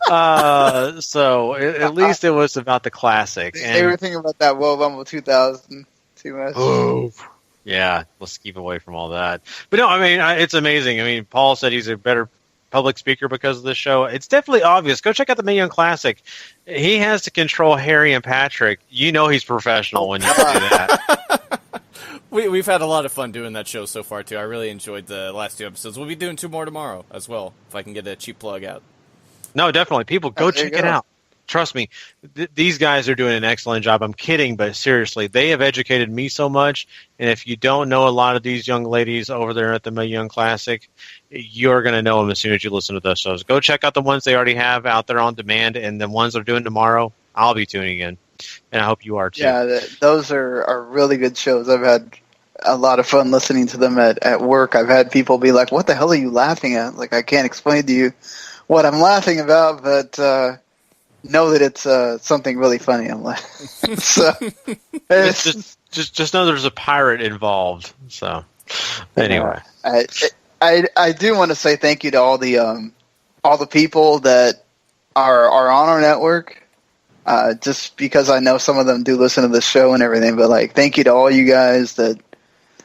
Speaker 3: So at least it was about the classic.
Speaker 6: They were thinking about that World Rumble 2000 too much.
Speaker 3: Oh, yeah. Let's keep away from all that. But no, it's amazing. Paul said he's a better public speaker because of this show. It's definitely obvious. Go check out the Mae Young Classic. He has to control Harry and Patrick. He's professional when you do that.
Speaker 4: We've had a lot of fun doing that show so far, too. I really enjoyed the last 2 episodes. We'll be doing 2 more tomorrow as well, if I can get a cheap plug out.
Speaker 3: No, definitely. People, go check it out. Trust me, these guys are doing an excellent job. I'm kidding, but seriously, they have educated me so much. And if you don't know a lot of these young ladies over there at the Mae Young Classic, you're going to know them as soon as you listen to those shows. Go check out the ones they already have out there on demand, and the ones they're doing tomorrow, I'll be tuning in. And I hope you are, too.
Speaker 6: Yeah, those are really good shows. I've had a lot of fun listening to them at work. I've had people be like, what the hell are you laughing at? Like, I can't explain to you what I'm laughing about, but know that it's something really funny. I'm laughing. So
Speaker 3: just know there's a pirate involved. So anyway,
Speaker 6: I do want to say thank you to all the people that are on our network. Just because I know some of them do listen to the show and everything, but thank you to all you guys that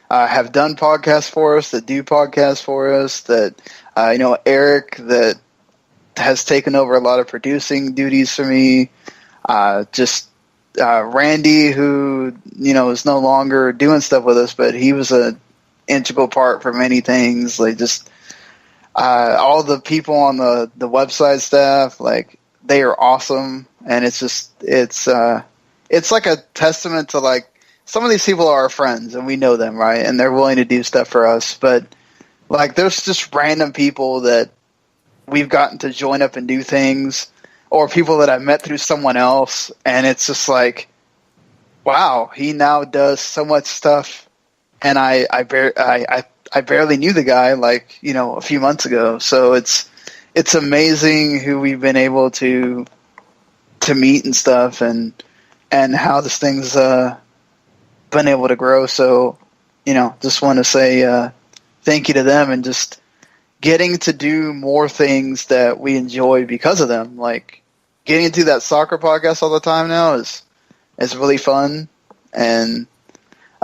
Speaker 6: have done podcasts for us, that do podcasts for us, that Eric that has taken over a lot of producing duties for me. Randy, who is no longer doing stuff with us, but he was an integral part for many things. All the people on the website staff, they are awesome, and it's like a testament to some of these people are our friends, and we know them, right? And they're willing to do stuff for us, but there's just random people that we've gotten to join up and do things, or people that I met through someone else, and it's just wow, he now does so much stuff, and I barely knew the guy a few months ago. So it's amazing who we've been able to meet and stuff, and how this thing's been able to grow. So just want to say thank you to them, and just getting to do more things that we enjoy because of them. Getting to do that soccer podcast all the time now is really fun. And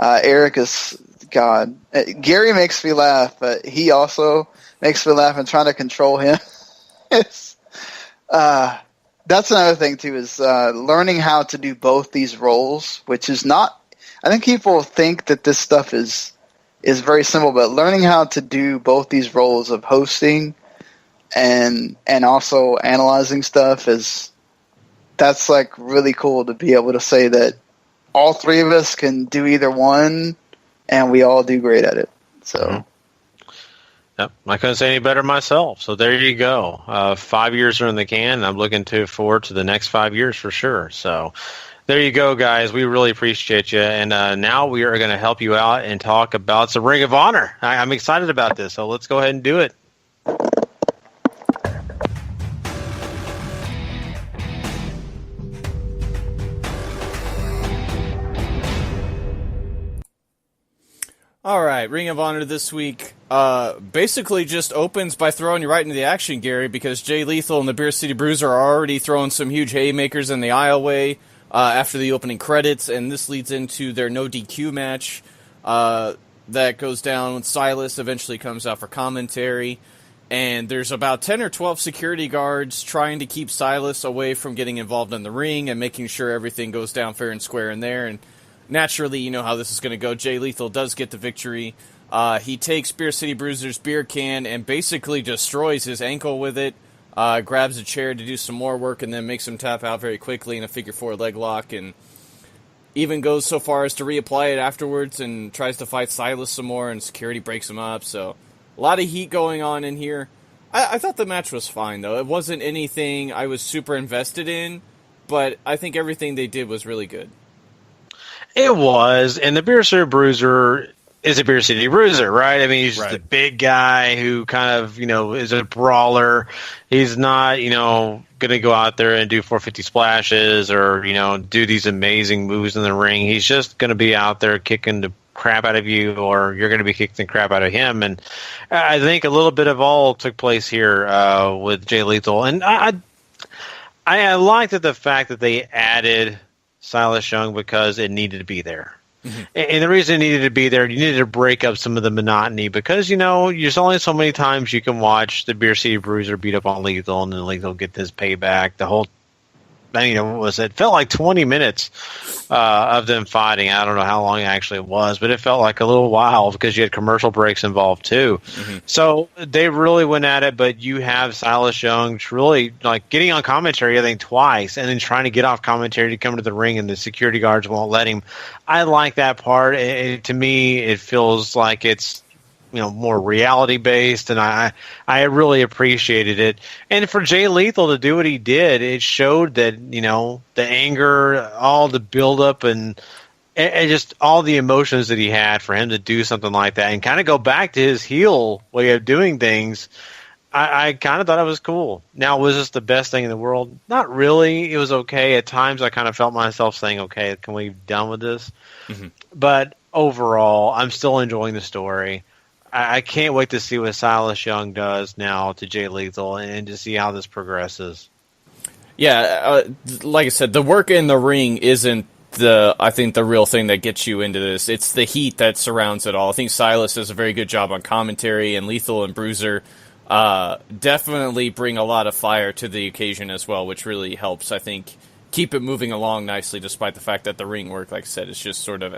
Speaker 6: Eric is God. Gary makes me laugh, but he also makes me laugh, and trying to control him. That's another thing too, is learning how to do both these roles, which is not. I think people think that this stuff is very simple, but learning how to do both these roles of hosting and also analyzing stuff that's really cool to be able to say that all three of us can do either one, and we all do great at it. So,
Speaker 3: Yep, I couldn't say any better myself. So there you go. 5 years are in the can, and I'm looking forward to the next 5 years for sure. So there you go, guys. We really appreciate you. And now we are going to help you out and talk about some Ring of Honor. I'm excited about this, so let's go ahead and do it.
Speaker 4: All right, Ring of Honor this week basically just opens by throwing you right into the action, Gary, because Jay Lethal and the Beer City Bruiser are already throwing some huge haymakers in the aisleway after the opening credits, and this leads into their no DQ match that goes down when Silas eventually comes out for commentary. And there's about 10 or 12 security guards trying to keep Silas away from getting involved in the ring and making sure everything goes down fair and square in there. And naturally, you know how this is going to go. Jay Lethal does get the victory. He takes Beer City Bruiser's beer can and basically destroys his ankle with it, grabs a chair to do some more work, and then makes him tap out very quickly in a figure 4 leg lock, and even goes so far as to reapply it afterwards and tries to fight Silas some more, and security breaks him up. So a lot of heat going on in here. I thought the match was fine, though. It wasn't anything I was super invested in, but I think everything they did was really good.
Speaker 3: It was, and the Beer City Bruiser is a Beer City Bruiser, right? I mean, he's just a big guy who kind of, is a brawler. He's not, going to go out there and do 450 splashes or, do these amazing moves in the ring. He's just going to be out there kicking the crap out of you, or you're going to be kicking the crap out of him. And I think a little bit of all took place here with Jay Lethal. And I liked the fact that they added Silas Young because it needed to be there. Mm-hmm. And the reason it needed to be there, you needed to break up some of the monotony because, there's only so many times you can watch the Beer City Bruiser beat up on Lethal and then Lethal get this payback. The whole it felt like 20 minutes of them fighting. I don't know how long it actually was, but it felt like a little while because you had commercial breaks involved too. Mm-hmm. So they really went at it, but you have Silas Young really getting on commentary, I think, twice, and then trying to get off commentary to come to the ring, and the security guards won't let him. I like that part. To me, it feels like it's more reality based, and I really appreciated it. And for Jay Lethal to do what he did, it showed that the anger, all the buildup, and just all the emotions that he had for him to do something like that and kind of go back to his heel way of doing things. I kind of thought it was cool. Now, was this the best thing in the world? Not really. It was okay. At times, I kind of felt myself saying, "Okay, can we be done with this?" Mm-hmm. But overall, I'm still enjoying the story. I can't wait to see what Silas Young does now to Jay Lethal and to see how this progresses.
Speaker 4: Yeah, like I said, the work in the ring isn't I think the real thing that gets you into this. It's the heat that surrounds it all. I think Silas does a very good job on commentary, and Lethal and Bruiser definitely bring a lot of fire to the occasion as well, which really helps, I think, keep it moving along nicely, despite the fact that the ring work, like I said, is just sort of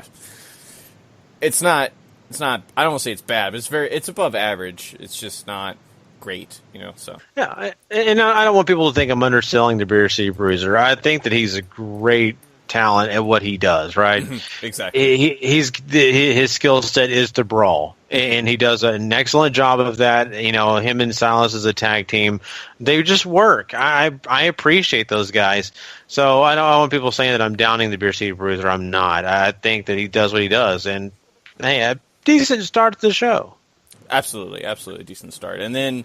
Speaker 4: it's not, I don't want to say it's bad, but it's above average. It's just not great, so.
Speaker 3: Yeah, and I don't want people to think I'm underselling the Beer City Bruiser. I think that he's a great talent at what he does, right?
Speaker 4: Exactly.
Speaker 3: His skill set is to brawl, and he does an excellent job of that. Him and Silas as a tag team, they just work. I appreciate those guys. So I don't want people saying that I'm downing the Beer City Bruiser. I'm not. I think that he does what he does, and hey, a decent start to the show.
Speaker 4: Absolutely decent start. And then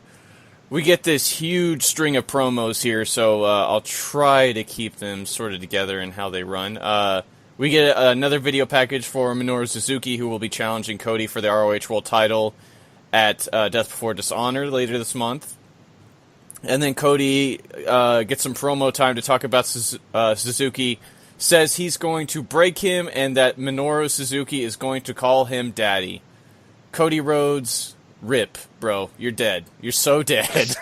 Speaker 4: we get this huge string of promos here, so I'll try to keep them sort of together in how they run. We get another video package for Minoru Suzuki, who will be challenging Cody for the ROH World title at Death Before Dishonor later this month. And then Cody gets some promo time to talk about Suzuki, says he's going to break him and that Minoru Suzuki is going to call him daddy. Cody Rhodes, rip, bro. You're dead. You're so dead.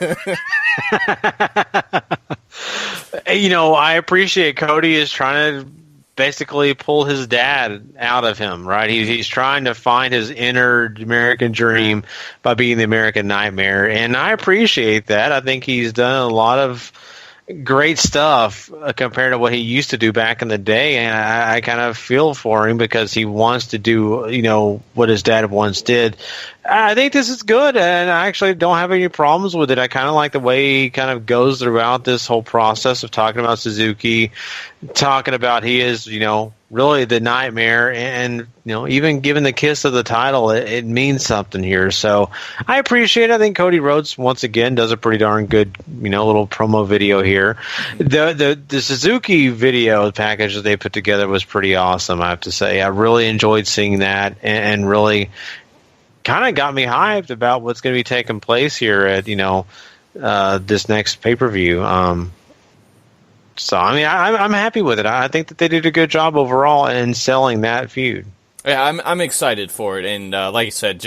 Speaker 3: I appreciate Cody is trying to basically pull his dad out of him, right? He's trying to find his inner American dream by being the American Nightmare, and I appreciate that. I think he's done a lot of great stuff compared to what he used to do back in the day, and I kind of feel for him because he wants to do what his dad once did. I think this is good, and I actually don't have any problems with it. I kind of like the way he kind of goes throughout this whole process of talking about Suzuki, talking about he is really the nightmare, and even given the kiss of the title, it means something here. So I appreciate it. I think Cody Rhodes once again does a pretty darn good little promo video here. The Suzuki video package that they put together was pretty awesome, I have to say. I really enjoyed seeing that, and really kind of got me hyped about what's going to be taking place here at this next pay-per-view. So, I mean, I'm happy with it. I think that they did a good job overall in selling that feud.
Speaker 4: Yeah, I'm excited for it. And like I said,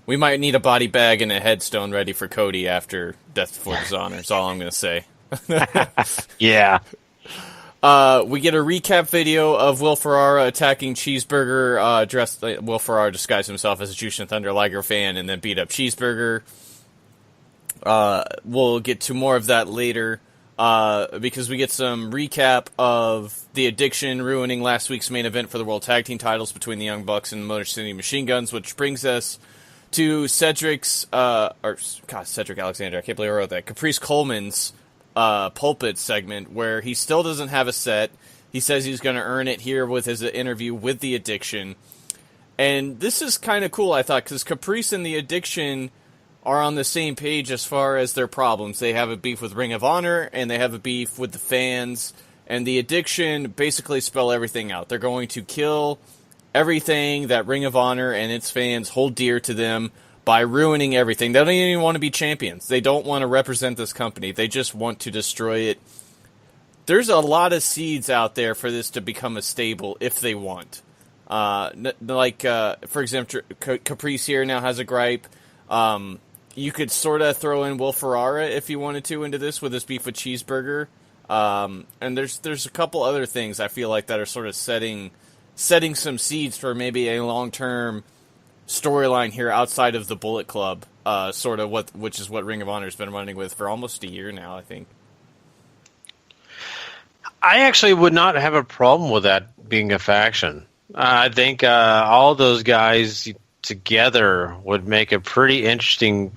Speaker 4: we might need a body bag and a headstone ready for Cody after Death Before Dishonor. That's all I'm going to say.
Speaker 3: Yeah.
Speaker 4: We get a recap video of Will Ferrara attacking Cheeseburger. Will Ferrara disguised himself as a Jushin Thunder Liger fan and then beat up Cheeseburger. We'll get to more of that later. Because we get some recap of the Addiction ruining last week's main event for the World Tag Team titles between the Young Bucks and Motor City Machine Guns, which brings us to Cedric Alexander, I can't believe I wrote that, Caprice Coleman's pulpit segment, where he still doesn't have a set. He says he's going to earn it here with his interview with the Addiction. And this is kind of cool, I thought, because Caprice and the Addiction are on the same page as far as their problems. They have a beef with Ring of Honor, and they have a beef with the fans, and the Addiction basically spell everything out. They're going to kill everything that Ring of Honor and its fans hold dear to them by ruining everything. They don't even want to be champions. They don't want to represent this company. They just want to destroy it. There's a lot of seeds out there for this to become a stable if they want. For example, Caprice here now has a gripe. You could sort of throw in Will Ferrara if you wanted to into this with his beef with Cheeseburger. And there's a couple other things I feel like that are sort of setting some seeds for maybe a long-term storyline here outside of the Bullet Club, which is what Ring of Honor has been running with for almost a year now, I think.
Speaker 3: I actually would not have a problem with that being a faction. I think all those guys together would make a pretty interesting,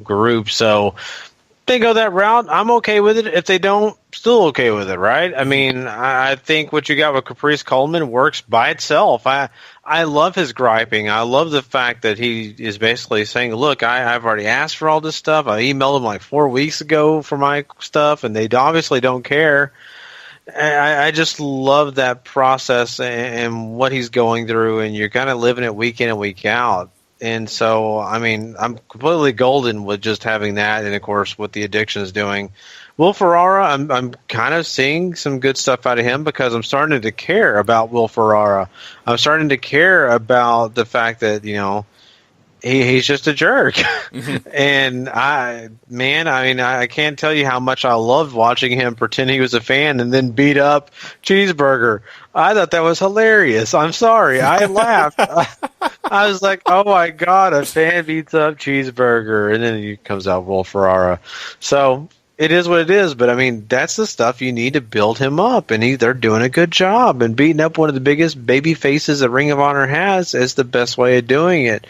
Speaker 3: group. So if they go that route, I'm okay with it. If they don't, still okay with it, right? I mean, I think what you got with Caprice Coleman works by itself. I love his griping. I love the fact that he is basically saying, look, I've already asked for all this stuff. I emailed him like 4 weeks ago for my stuff, and they obviously don't care. I just love that process and what he's going through, and you're kind of living it week in and week out. And so, I mean, I'm completely golden with just having that, and of course, what the Addiction is doing. Will Ferrara, I'm kind of seeing some good stuff out of him because I'm starting to care about Will Ferrara. I'm starting to care about the fact that, he's just a jerk. And I can't tell you how much I loved watching him pretend he was a fan and then beat up Cheeseburger. I thought that was hilarious. I'm sorry. I laughed. I was like, oh my God, a fan beats up Cheeseburger. And then he comes out Will Ferrara. So it is what it is. But I mean, that's the stuff you need to build him up. And they're doing a good job. And beating up one of the biggest baby faces that Ring of Honor has is the best way of doing it.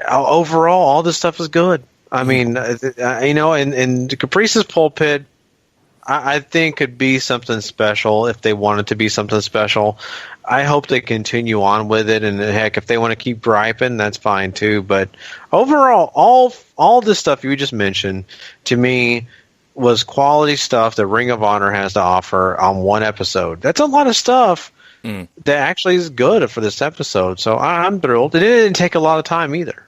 Speaker 3: Overall, all this stuff is good. I mean, and Caprice's pulpit, I think could be something special if they want it to be something special. I hope they continue on with it, and heck, if they want to keep griping, that's fine too. But overall, all this stuff you just mentioned to me was quality stuff that Ring of Honor has to offer on one episode. That's a lot of stuff. That actually is good for this episode, so I'm thrilled. It didn't take a lot of time either.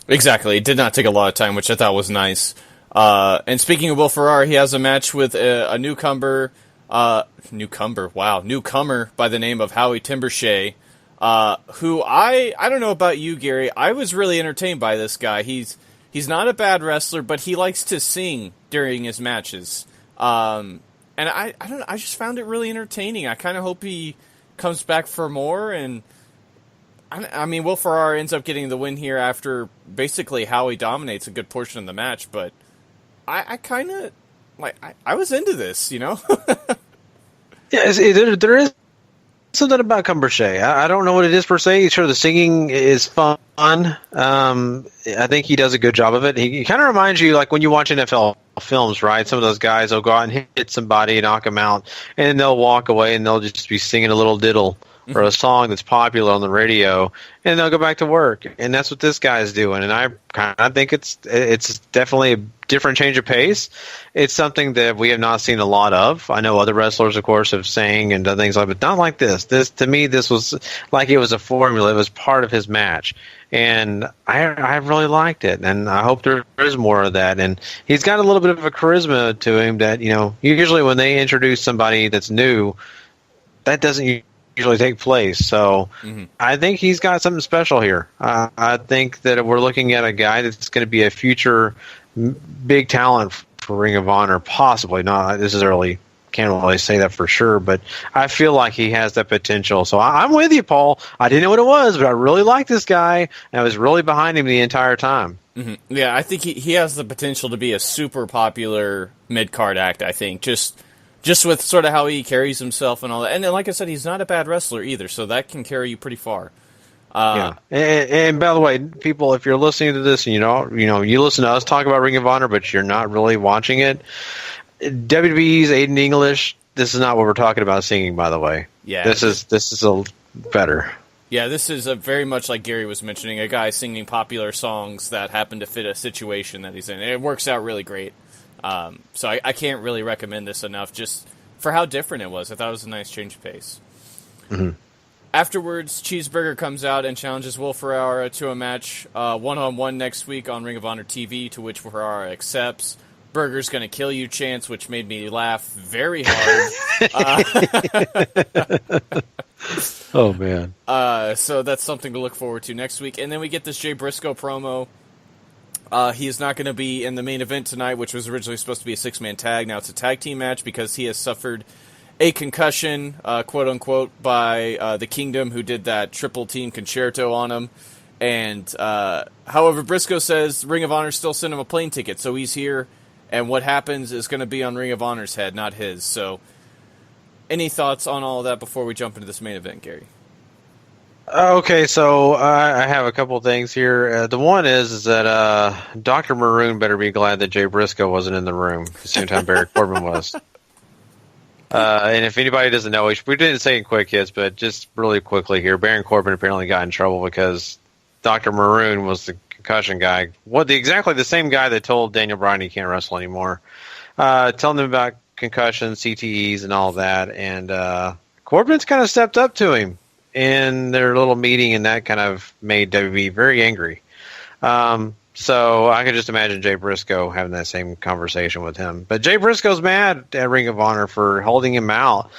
Speaker 4: Exactly, it did not take a lot of time, which I thought was nice. And speaking of Will Ferrara, he has a match with a newcomer by the name of Howie Timbershea, who I don't know about you, Gary. I was really entertained by this guy. He's not a bad wrestler, but he likes to sing during his matches. And I don't know, I just found it really entertaining. I kind of hope he comes back for more, and I mean, Will Ferrara ends up getting the win here after basically Howie dominates a good portion of the match, but I kind of, I was into this, Yeah,
Speaker 3: there is something about Timbershea. I don't know what it is per se. Sure, the singing is fun. I think he does a good job of it. He kind of reminds you, like when you watch NFL films, right? Some of those guys will go out and hit somebody, knock them out, and then they'll walk away and they'll just be singing a little diddle or a song that's popular on the radio, and they'll go back to work. And that's what this guy's doing. And I kind of think it's definitely a different change of pace. It's something that we have not seen a lot of. I know other wrestlers, of course, have sang and done things like, but not like this. To me, this was like it was a formula. It was part of his match. And I really liked it, and I hope there is more of that. And he's got a little bit of a charisma to him that, usually when they introduce somebody that's new, that doesn't usually take place. So I think he's got something special here. I think that we're looking at a guy that's going to be a future big talent for Ring of Honor, possibly. Not this is early. Can't really say that for sure, but I feel like he has that potential. So I'm with you, Paul. I didn't know what it was, but I really like this guy, and I was really behind him the entire time.
Speaker 4: Yeah, I think he has the potential to be a super popular mid-card act, I think. Just with sort of how he carries himself and all that. And then, like I said, he's not a bad wrestler either, so that can carry you pretty far.
Speaker 3: Yeah. And by the way, people, if you're listening to this and you listen to us talk about Ring of Honor, but you're not really watching it, WWE's Aiden English, this is not what we're talking about singing, by the way.
Speaker 4: Yeah.
Speaker 3: This is a better.
Speaker 4: Yeah, this is very much like Gary was mentioning, a guy singing popular songs that happen to fit a situation that he's in. And it works out really great. So I can't really recommend this enough just for how different it was. I thought it was a nice change of pace. Afterwards, Cheeseburger comes out and challenges Will Ferrara to a match one-on-one next week on Ring of Honor TV, to which Ferrara accepts. Burger's going to kill you chants, which made me laugh very hard.
Speaker 3: Oh, man.
Speaker 4: So that's something to look forward to next week. And then we get this Jay Briscoe promo. He is not going to be in the main event tonight, which was originally supposed to be a six-man tag. Now it's a tag team match because he has suffered a concussion, quote-unquote, by the Kingdom, who did that triple team concerto on him. And however, Briscoe says Ring of Honor still sent him a plane ticket, so he's here. And what happens is going to be on Ring of Honor's head, not his. So, any thoughts on all of that before we jump into this main event, Gary?
Speaker 3: Okay, so I have a couple things here. The one is that Dr. Maroon better be glad that Jay Briscoe wasn't in the room at the same time Barry Corbin was. And if anybody doesn't know, we didn't say in quick hits, but just really quickly here, Baron Corbin apparently got in trouble because Dr. Maroon was the concussion guy. Exactly the same guy that told Daniel Bryan he can't wrestle anymore. Telling him about concussions, CTEs, and all that. And Corbin's kind of stepped up to him in their little meeting, and that kind of made WWE very angry. So I could just imagine Jay Briscoe having that same conversation with him. But Jay Briscoe's mad at Ring of Honor for holding him out.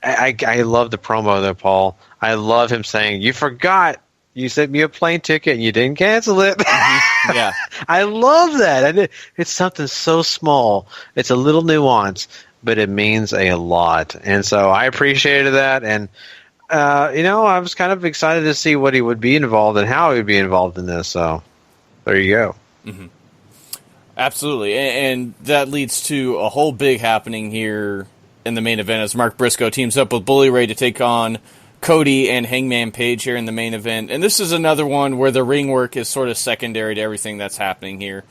Speaker 3: I love the promo, though, Paul. I love him saying, "You forgot. You sent me a plane ticket and you didn't cancel it."
Speaker 4: Yeah.
Speaker 3: I love that. It's something so small. It's a little nuance, but it means a lot. And so I appreciated that. And, I was kind of excited to see what he would be involved and how he would be involved in this. So there you go.
Speaker 4: Mm-hmm. Absolutely. And that leads to a whole big happening here in the main event as Mark Briscoe teams up with Bully Ray to take on Cody and Hangman Page here in the main event. And this is another one where the ring work is sort of secondary to everything that's happening here.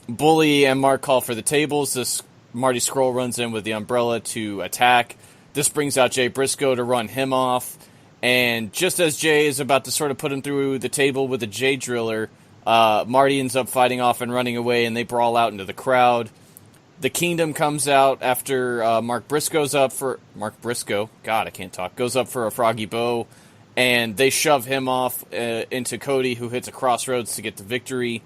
Speaker 4: Bully and Mark call for the tables. This Marty Scurll runs in with the umbrella to attack. This brings out Jay Briscoe to run him off. And just as Jay is about to sort of put him through the table with a Jay Driller, Marty ends up fighting off and running away, and they brawl out into the crowd. The Kingdom comes out after Mark Briscoe's up for... Mark Briscoe, God, I can't talk, goes up for a Froggy Bow, and they shove him off into Cody, who hits a crossroads to get the victory.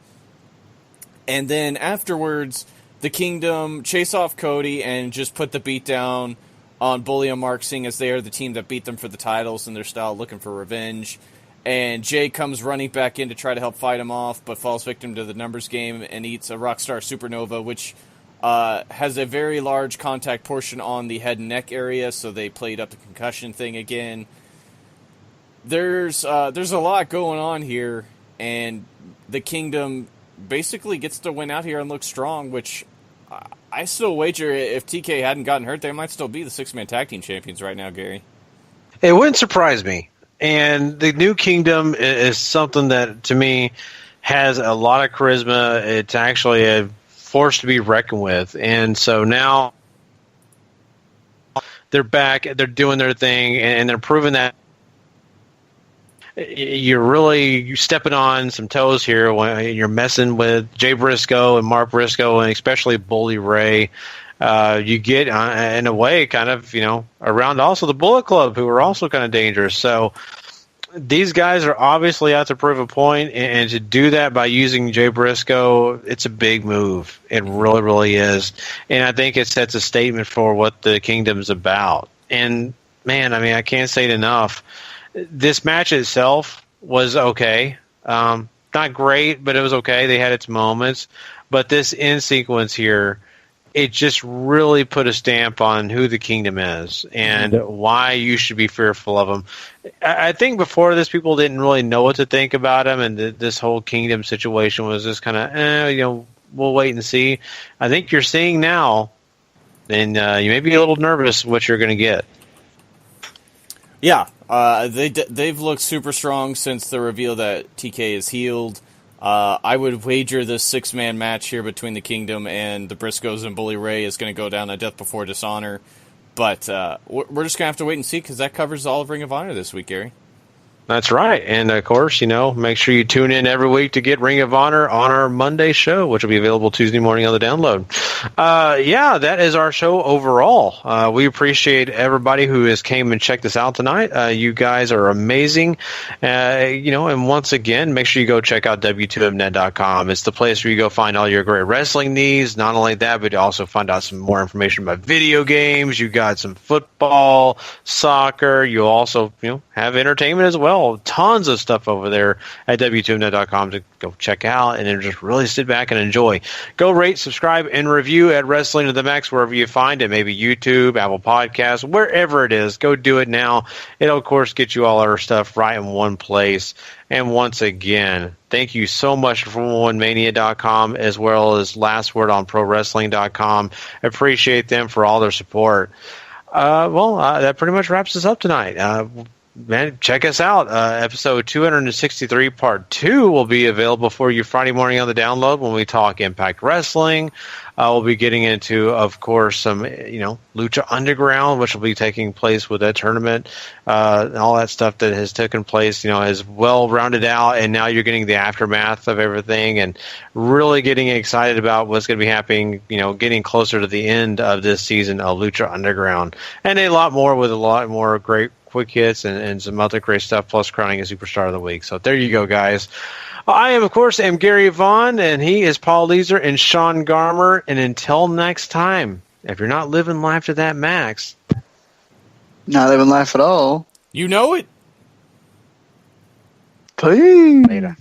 Speaker 4: And then afterwards, the Kingdom chase off Cody and just put the beat down on Bully and Mark, seeing as they are the team that beat them for the titles in their style, looking for revenge. And Jay comes running back in to try to help fight him off, but falls victim to the numbers game and eats a Rockstar Supernova, which has a very large contact portion on the head and neck area, so they played up the concussion thing again. There's a lot going on here, and the Kingdom basically gets to win out here and look strong, which I still wager if TK hadn't gotten hurt, they might still be the six-man tag team champions right now, Gary.
Speaker 3: It wouldn't surprise me. And the new Kingdom is something that, to me, has a lot of charisma. It's actually a force to be reckoned with. And so now they're back, they're doing their thing, and they're proving that you're stepping on some toes here when you're messing with Jay Briscoe and Mark Briscoe, and especially Bully Ray. You get, in a way, kind of, around also the Bullet Club, who are also kind of dangerous. So these guys are obviously out to prove a point, and to do that by using Jay Briscoe, it's a big move. It really, really is. And I think it sets a statement for what the Kingdom's about. And, man, I mean, I can't say it enough. This match itself was okay. Not great, but it was okay. They had its moments. But this end sequence here, it just really put a stamp on who the Kingdom is and why you should be fearful of them. I think before this, people didn't really know what to think about him, and this whole Kingdom situation was just kind of, we'll wait and see. I think you're seeing now, and you may be a little nervous what you're going to get.
Speaker 4: Yeah, they've looked super strong since the reveal that TK is healed. I would wager this 6-man match here between the Kingdom and the Briscoes and Bully Ray is going to go down a death before dishonor. But we're just going to have to wait and see, because that covers all of Ring of Honor this week, Gary.
Speaker 3: That's right. And, of course, make sure you tune in every week to get Ring of Honor on our Monday show, which will be available Tuesday morning on the download. That is our show overall. We appreciate everybody who has came and checked us out tonight. You guys are amazing. And once again, make sure you go check out W2Mnet.com. It's the place where you go find all your great wrestling needs. Not only that, but you also find out some more information about video games. You got some football, soccer. You'll also, have entertainment as well. Tons of stuff over there at W2Mnet.com to go check out and then just really sit back and enjoy. Go rate, subscribe, and review at Wrestling to the Max wherever you find it. Maybe YouTube, Apple Podcasts, wherever it is. Go do it now. It'll, of course, get you all our stuff right in one place. And once again, thank you so much for FormulaOneMania.com as well as Last Word on ProWrestling.com. Appreciate them for all their support. That pretty much wraps us up tonight. Man, check us out. Episode 263, Part 2 will be available for you Friday morning on the download when we talk Impact Wrestling. We'll be getting into, of course, some, Lucha Underground, which will be taking place with that tournament, and all that stuff that has taken place, is well rounded out, and now you're getting the aftermath of everything and really getting excited about what's going to be happening, getting closer to the end of this season of Lucha Underground. And a lot more with a lot more great quick hits and some other great stuff, plus crowning a Superstar of the Week. So there you go, guys. I am, of course, Gary Vaughan, and he is Paul Leazar and Sean Garmer. And until next time, if you're not living life to that max,
Speaker 6: not living life at all.
Speaker 4: You know it.
Speaker 6: Peace.
Speaker 3: Later.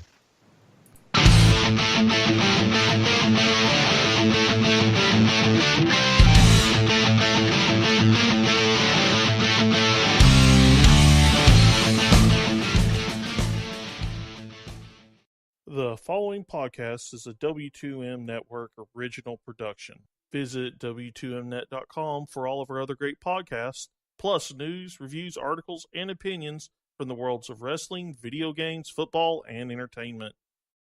Speaker 1: The following podcast is a W2M Network original production. Visit W2Mnet.com for all of our other great podcasts, plus news, reviews, articles, and opinions from the worlds of wrestling, video games, football, and entertainment.